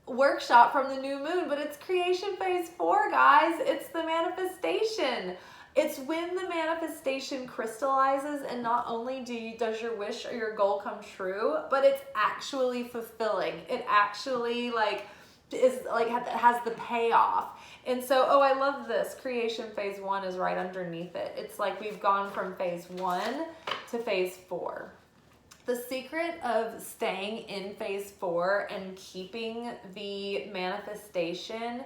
workshop from the new moon, but it's creation phase 4, guys. It's the manifestation. It's when the manifestation crystallizes, and not only does your wish or your goal come true, but it's actually fulfilling. It actually has the payoff. And so, I love this. Creation phase 1 is right underneath it. It's like we've gone from phase 1 to phase 4. The secret of staying in phase 4 and keeping the manifestation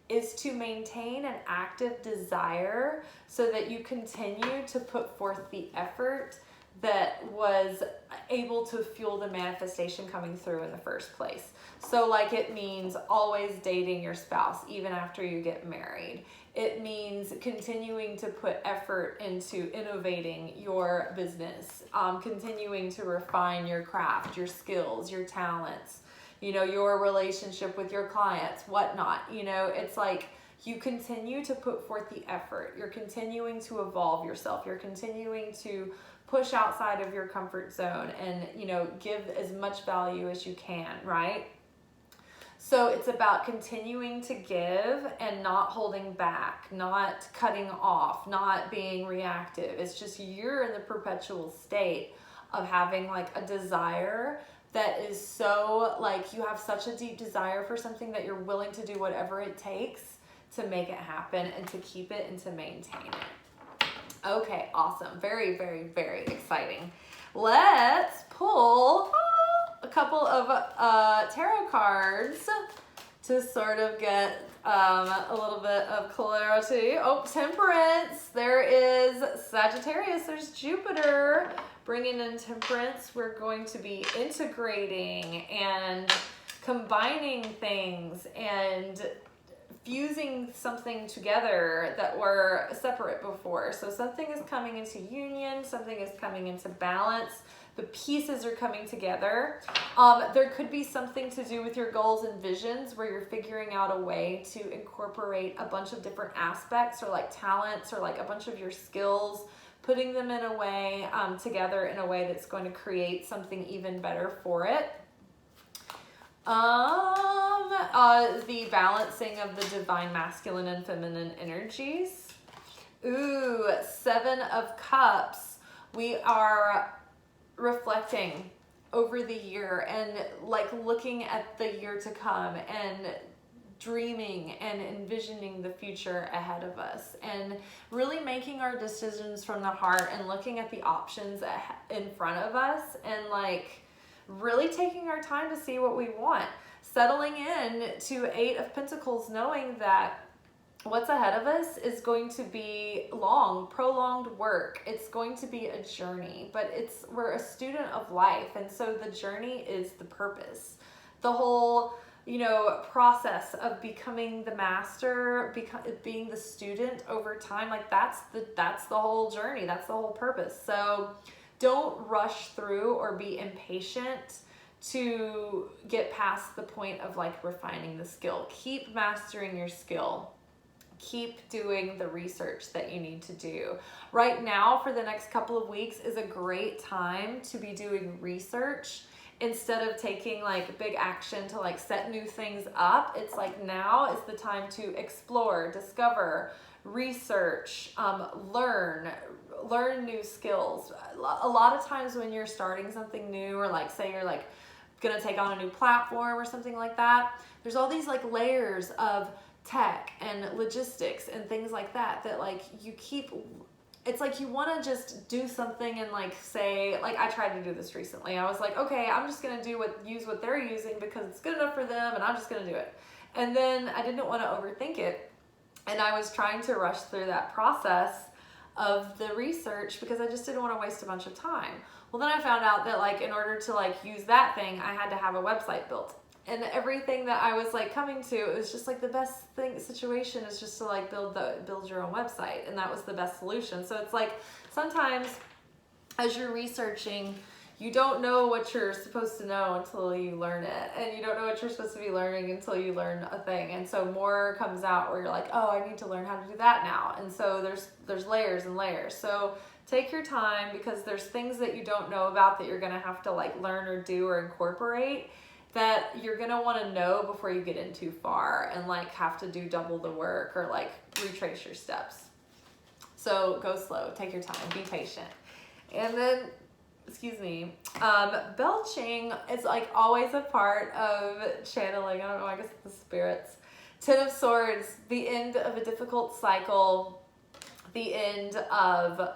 is to maintain an active desire so that you continue to put forth the effort that was able to fuel the manifestation coming through in the first place. So like it means always dating your spouse even after you get married. It means continuing to put effort into innovating your business, continuing to refine your craft, your skills, your talents, your relationship with your clients, whatnot. It's like you continue to put forth the effort. You're continuing to evolve yourself. You're continuing to push outside of your comfort zone and, give as much value as you can, right? So it's about continuing to give and not holding back, not cutting off, not being reactive. It's just you're in the perpetual state of having like a desire that is so like you have such a deep desire for something that you're willing to do whatever it takes to make it happen and to keep it and to maintain it. Okay, awesome. Very, very, very exciting. Let's pull a couple of tarot cards to sort of get a little bit of clarity. Temperance. There is Sagittarius. There's Jupiter bringing in temperance. We're going to be integrating and combining things and fusing something together that were separate before. So something is coming into union, something is coming into balance. The pieces are coming together. There could be something to do with your goals and visions where you're figuring out a way to incorporate a bunch of different aspects or like talents or like a bunch of your skills, putting them in a way together in a way that's going to create something even better for it. The balancing of the divine masculine and feminine energies. Ooh, 7 of Cups. We are reflecting over the year and like looking at the year to come and dreaming and envisioning the future ahead of us and really making our decisions from the heart and looking at the options in front of us and like really taking our time to see what we want, settling in to 8 of Pentacles, knowing that what's ahead of us is going to be long, prolonged work. It's going to be a journey, but we're a student of life. And so the journey is the purpose. The whole, process of becoming the master, being the student over time, like that's the whole journey. That's the whole purpose. So don't rush through or be impatient to get past the point of like refining the skill. Keep mastering your skill. Keep doing the research that you need to do. Right now, for the next couple of weeks, is a great time to be doing research instead of taking like big action to like set new things up. It's like now is the time to explore, discover, research, learn new skills. A lot of times when you're starting something new, or like say you're like gonna take on a new platform or something like that, there's all these like layers of tech and logistics and things like that like you keep, it's like you want to just do something and like say, like I tried to do this recently. I was like, okay, I'm just gonna use what they're using because it's good enough for them, and I'm just gonna do it. And then I didn't want to overthink it, and I was trying to rush through that process of the research because I just didn't want to waste a bunch of time. Well, then I found out that like in order to like use that thing, I had to have a website built. And everything that I was like coming to, it was just like the best situation is just to like build your own website, and that was the best solution. So it's like sometimes as you're researching, you don't know what you're supposed to know until you learn it, and you don't know what you're supposed to be learning until you learn a thing. And so more comes out where you're like, oh, I need to learn how to do that now. And so there's layers and layers. So take your time, because there's things that you don't know about that you're gonna have to like learn or do or incorporate, that you're gonna wanna know before you get in too far and like have to do double the work or like retrace your steps. So go slow, take your time, be patient. And then, excuse me, belching is like always a part of channeling. I don't know, I guess it's the spirits. Ten of Swords, the end of a difficult cycle, the end of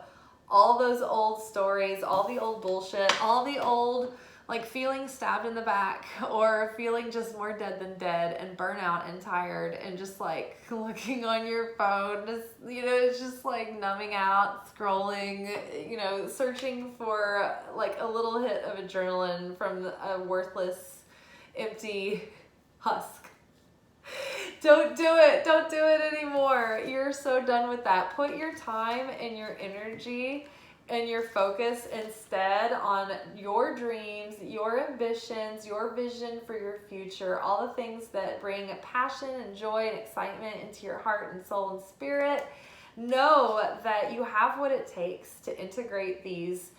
all those old stories, all the old bullshit, all the old like feeling stabbed in the back, or feeling just more dead than dead and burnout and tired and just like looking on your phone, just, you know, it's just like numbing out, scrolling, you know, searching for like a little hit of adrenaline from a worthless, empty husk. Don't do it. Don't do it anymore. You're so done with that. Put your time and your energy and your focus instead on your dreams, your ambitions, your vision for your future, all the things that bring passion and joy and excitement into your heart and soul and spirit. Know that you have what it takes to integrate these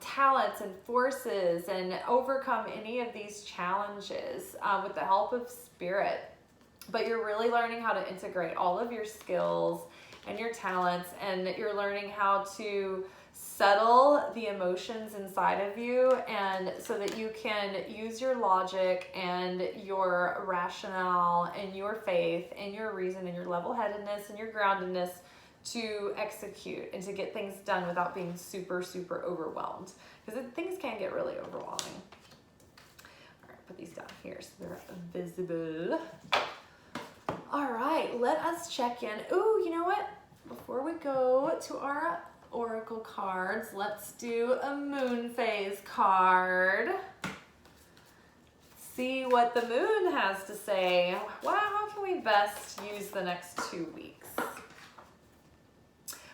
talents and forces and overcome any of these challenges with the help of spirit. But you're really learning how to integrate all of your skills and your talents, and you're learning how to settle the emotions inside of you, and so that you can use your logic and your rationale and your faith and your reason and your level-headedness and your groundedness to execute and to get things done without being super, super overwhelmed, because things can get really overwhelming. All right, put these down here so they're visible. All right, let us check in. Ooh, you know what? Before we go to our oracle cards, let's do a moon phase card. See what the moon has to say. Wow, how can we best use the next 2 weeks?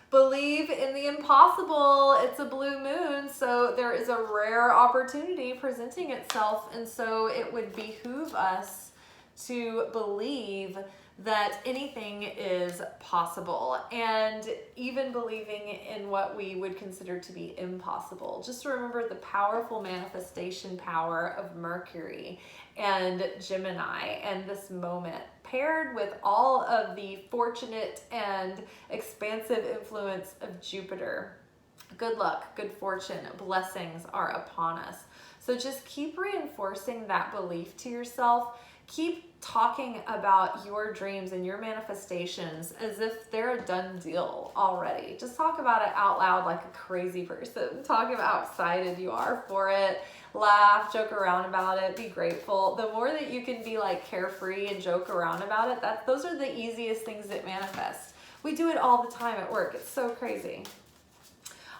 Believe in the impossible. It's a blue moon, so there is a rare opportunity presenting itself, and so it would behoove us to believe that anything is possible, and even believing in what we would consider to be impossible. Just remember the powerful manifestation power of Mercury and Gemini and this moment, paired with all of the fortunate and expansive influence of Jupiter. Good luck, good fortune, blessings are upon us. So just keep reinforcing that belief to yourself. Keep talking about your dreams and your manifestations as if they're a done deal already. Just talk about it out loud like a crazy person. Talk about how excited you are for it. Laugh, joke around about it, be grateful. The more that you can be like carefree and joke around about it, those are the easiest things that manifest. We do it all the time at work. It's so crazy.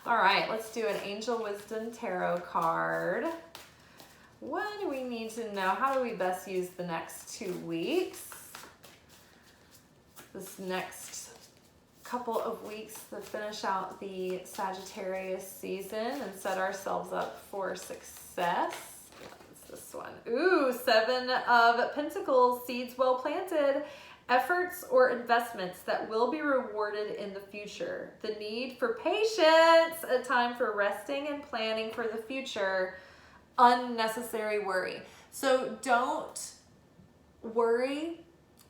All right, let's do an Angel Wisdom Tarot card. What do we need to know? How do we best use the next 2 weeks? This next couple of weeks to finish out the Sagittarius season and set ourselves up for success. Let's this one? Ooh, Seven of Pentacles, seeds well planted, efforts or investments that will be rewarded in the future. The need for patience, a time for resting and planning for the future, unnecessary worry. So don't worry.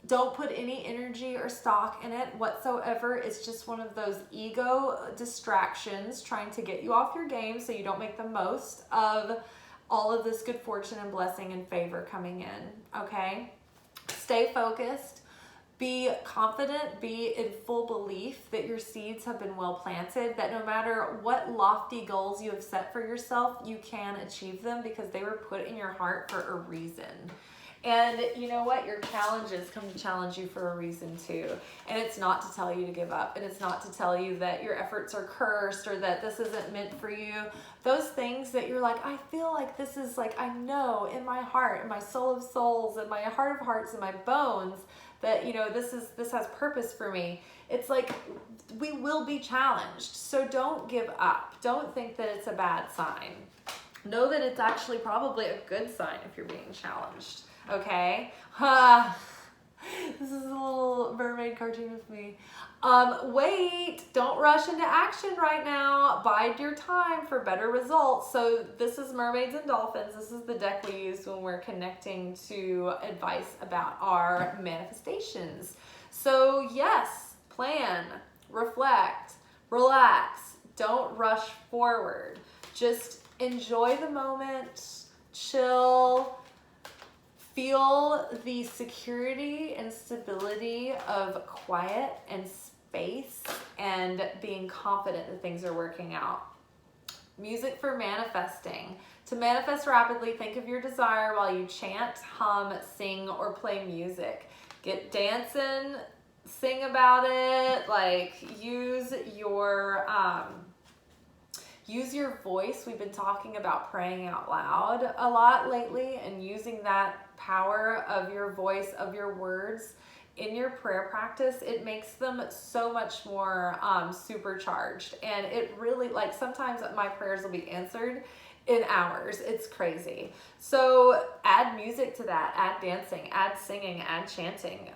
Don't put any energy or stock in it whatsoever. It's just one of those ego distractions trying to get you off your game so you don't make the most of all of this good fortune and blessing and favor coming in, okay? Stay focused. Be confident, be in full belief that your seeds have been well planted, that no matter what lofty goals you have set for yourself, you can achieve them because they were put in your heart for a reason. And you know what? Your challenges come to challenge you for a reason too. And it's not to tell you to give up. And it's not to tell you that your efforts are cursed or that this isn't meant for you. Those things that you're like, I feel like this is like, I know in my heart, in my soul of souls, in my heart of hearts, in my bones, that, you know, this has purpose for me. It's like, we will be challenged. So don't give up. Don't think that it's a bad sign. Know that it's actually probably a good sign if you're being challenged. Okay? This is a little mermaid cartoon with me. Wait, don't rush into action right now. Bide your time for better results. So this is Mermaids and Dolphins. This is the deck we use when we're connecting to advice about our manifestations. So yes, plan, reflect, relax. Don't rush forward. Just enjoy the moment, chill, feel the security and stability of quiet and space and being confident that things are working out. Music for manifesting. To manifest rapidly, think of your desire while you chant, hum, sing, or play music. Get dancing, sing about it, like use your voice. We've been talking about praying out loud a lot lately and using that power of your voice, of your words in your prayer practice. It makes them so much more supercharged. And it really, like, sometimes my prayers will be answered in hours. It's crazy. So add music to that, add dancing, add singing, add chanting.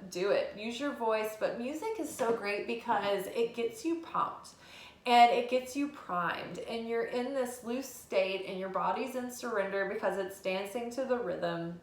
Do it. Use your voice. But music is so great because it gets you pumped. And it gets you primed and you're in this loose state and your body's in surrender because it's dancing to the rhythm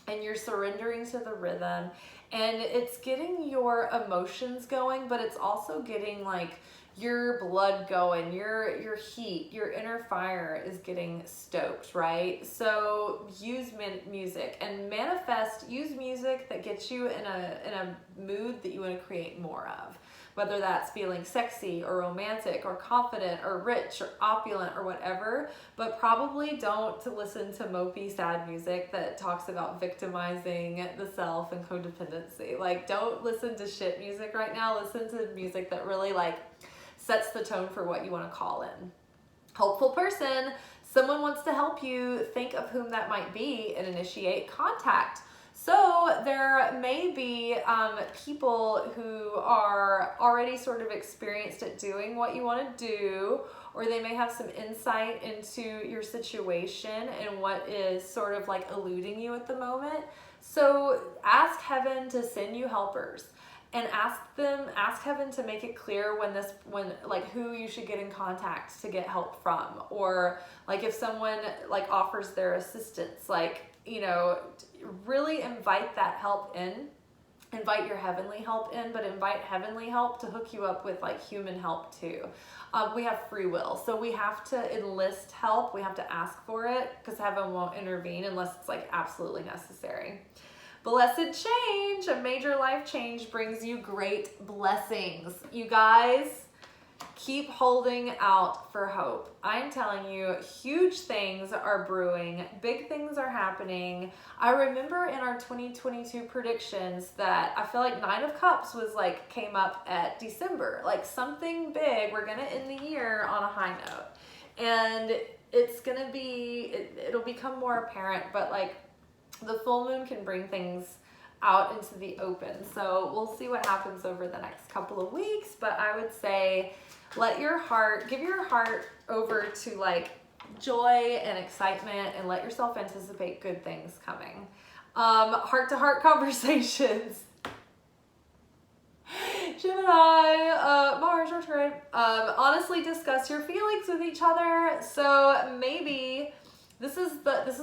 and you're surrendering to the rhythm and it's getting your emotions going, but it's also getting like your blood going, your heat, your inner fire is getting stoked, right? So use music and manifest, use music that gets you in a mood that you want to create more of. Whether that's feeling sexy or romantic or confident or rich or opulent or whatever, but probably don't listen to mopey, sad music that talks about victimizing the self and codependency. Like, don't listen to shit music right now. Listen to music that really like sets the tone for what you want to call in. Helpful person, someone wants to help you. Think of whom that might be and initiate contact. So there may be people who are already sort of experienced at doing what you want to do, or they may have some insight into your situation and what is sort of like eluding you at the moment. So ask heaven to send you helpers and ask heaven to make it clear when like who you should get in contact to get help from, or like if someone like offers their assistance, like, you know, really invite that help in, invite your heavenly help in, but invite heavenly help to hook you up with like human help too. We have free will, so we have to enlist help. We have to ask for it because heaven won't intervene unless it's like absolutely necessary. Blessed change, a major life change brings you great blessings. You guys, keep holding out for hope. I'm telling you, huge things are brewing. Big things are happening. I remember in our 2022 predictions that I feel like 9 of Cups was like, came up at December. Like something big. We're going to end the year on a high note. And it's going to be, it'll become more apparent, but like the full moon can bring things out into the open. So we'll see what happens over the next couple of weeks. But I would say, give your heart over to like joy and excitement, and let yourself anticipate good things coming. Heart-to-heart conversations. Gemini, Mars retrograde. Honestly discuss your feelings with each other. So maybe this is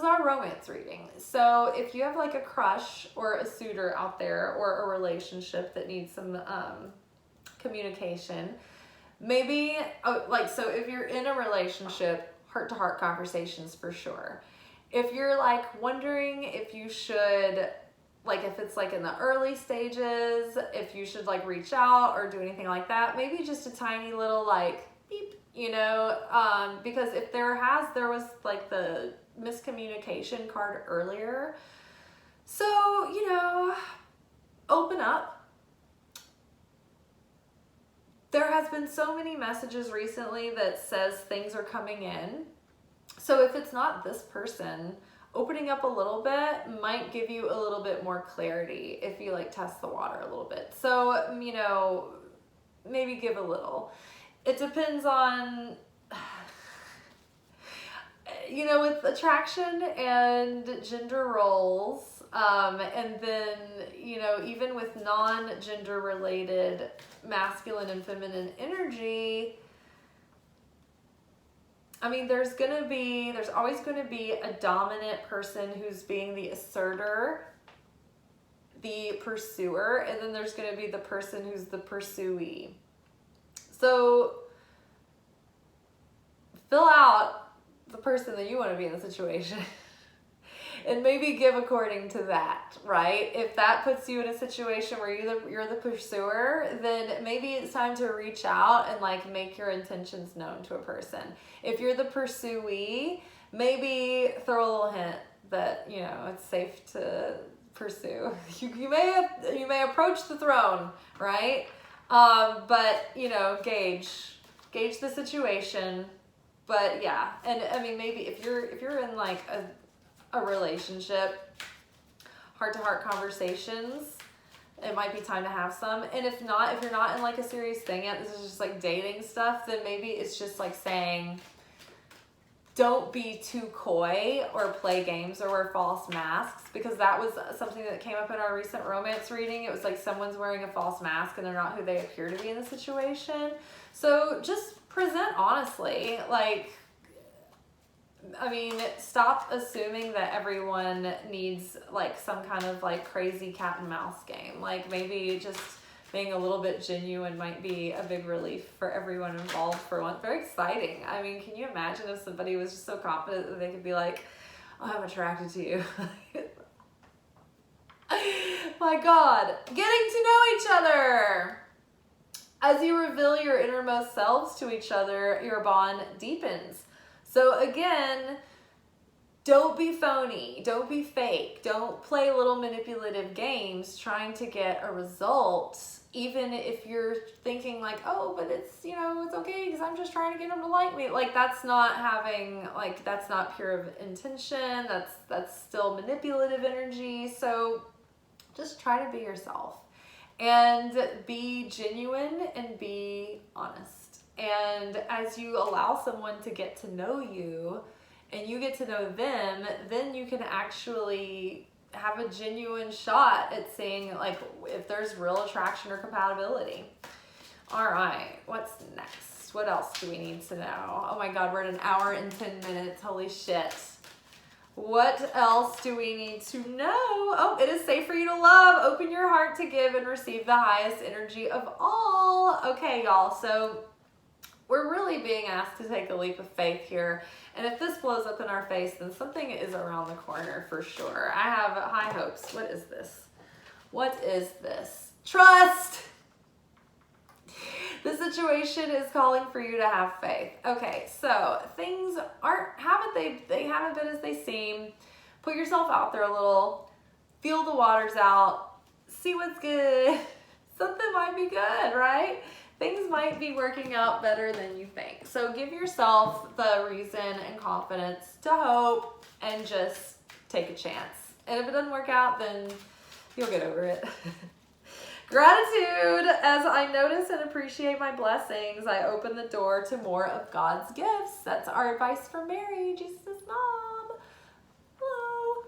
our romance reading. So if you have like a crush or a suitor out there, or a relationship that needs some communication, maybe so if you're in a relationship, heart-to-heart conversations for sure. If you're like wondering if you should, like if it's like in the early stages, if you should like reach out or do anything like that, maybe just a tiny little like beep, you know, because if there was like the miscommunication card earlier. So, you know, open up. There has been so many messages recently that says things are coming in. So if it's not this person, opening up a little bit might give you a little bit more clarity if you like test the water a little bit. So, you know, maybe give a little. It depends on, you know, with attraction and gender roles, and then, you know, even with non-gender related masculine and feminine energy, I mean, there's always going to be a dominant person who's being the asserter, the pursuer, and then there's going to be the person who's the pursuee. So fill out the person that you want to be in the situation and maybe give according to that, right? If that puts you in a situation where you're the pursuer, then maybe it's time to reach out and like make your intentions known to a person. If you're the pursuee, maybe throw a little hint that, you know, it's safe to pursue. You may approach the throne, right? But, you know, gauge the situation. But yeah, and I mean, maybe if you're in like a relationship, heart-to-heart conversations, it might be time to have some. And if you're not in like a serious thing yet, this is just like dating stuff, then maybe it's just like saying, don't be too coy or play games or wear false masks, because that was something that came up in our recent romance reading. It was like someone's wearing a false mask and they're not who they appear to be in the situation. So just present honestly. Like, I mean, stop assuming that everyone needs like some kind of like crazy cat and mouse game. Like maybe just being a little bit genuine might be a big relief for everyone involved for once. Very exciting. I mean, can you imagine if somebody was just so confident that they could be like, oh, I'm attracted to you. My God, getting to know each other. As you reveal your innermost selves to each other, your bond deepens. So again, don't be phony, don't be fake, don't play little manipulative games trying to get a result, even if you're thinking like, oh, but it's, you know, it's okay because I'm just trying to get them to like me. Like that's not pure intention, that's still manipulative energy. So just try to be yourself and be genuine and be honest. And as you allow someone to get to know you and you get to know them, then you can actually have a genuine shot at seeing like if there's real attraction or compatibility. All right, what's next? What else do we need to know? Oh my God, we're at an hour and 10 minutes. Holy shit. What else do we need to know? Oh, it is safe for you to love. Open your heart to give and receive the highest energy of all. Okay, y'all. So we're really being asked to take a leap of faith here. And if this blows up in our face, then something is around the corner for sure. I have high hopes. What is this? What is this? Trust! The situation is calling for you to have faith. Okay, so things they haven't been as they seem. Put yourself out there a little. Feel the waters out. See what's good. Something might be good, right? Things might be working out better than you think. So give yourself the reason and confidence to hope and just take a chance. And if it doesn't work out, then you'll get over it. Gratitude. As I notice and appreciate my blessings, I open the door to more of God's gifts. That's our advice for Mary, Jesus' mom. Hello.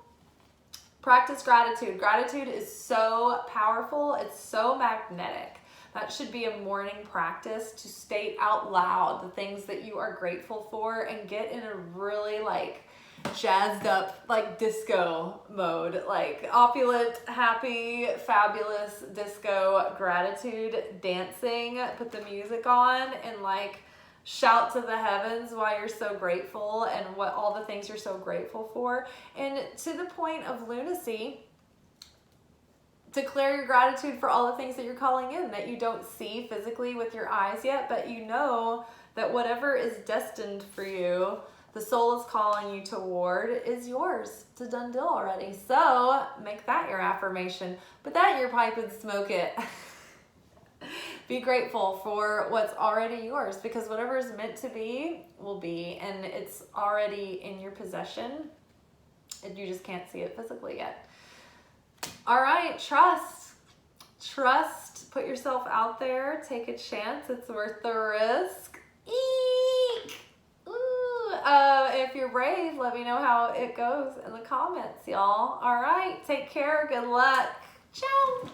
Practice gratitude. Gratitude is so powerful. It's so magnetic. That should be a morning practice to state out loud the things that you are grateful for and get in a really like jazzed up like disco mode, like opulent, happy, fabulous disco gratitude dancing. Put the music on and like shout to the heavens why you're so grateful and what all the things you're so grateful for. And to the point of lunacy, declare your gratitude for all the things that you're calling in that you don't see physically with your eyes yet, but you know that whatever is destined for you, the soul is calling you toward, is yours. It's a done deal already. So make that your affirmation. Put that in your pipe and smoke it. Be grateful for what's already yours, because whatever is meant to be will be, and it's already in your possession, and you just can't see it physically yet. All right, trust. Trust. Put yourself out there. Take a chance. It's worth the risk. Eek! If you're brave, let me know how it goes in the comments, y'all. All right, take care. Good luck. Ciao.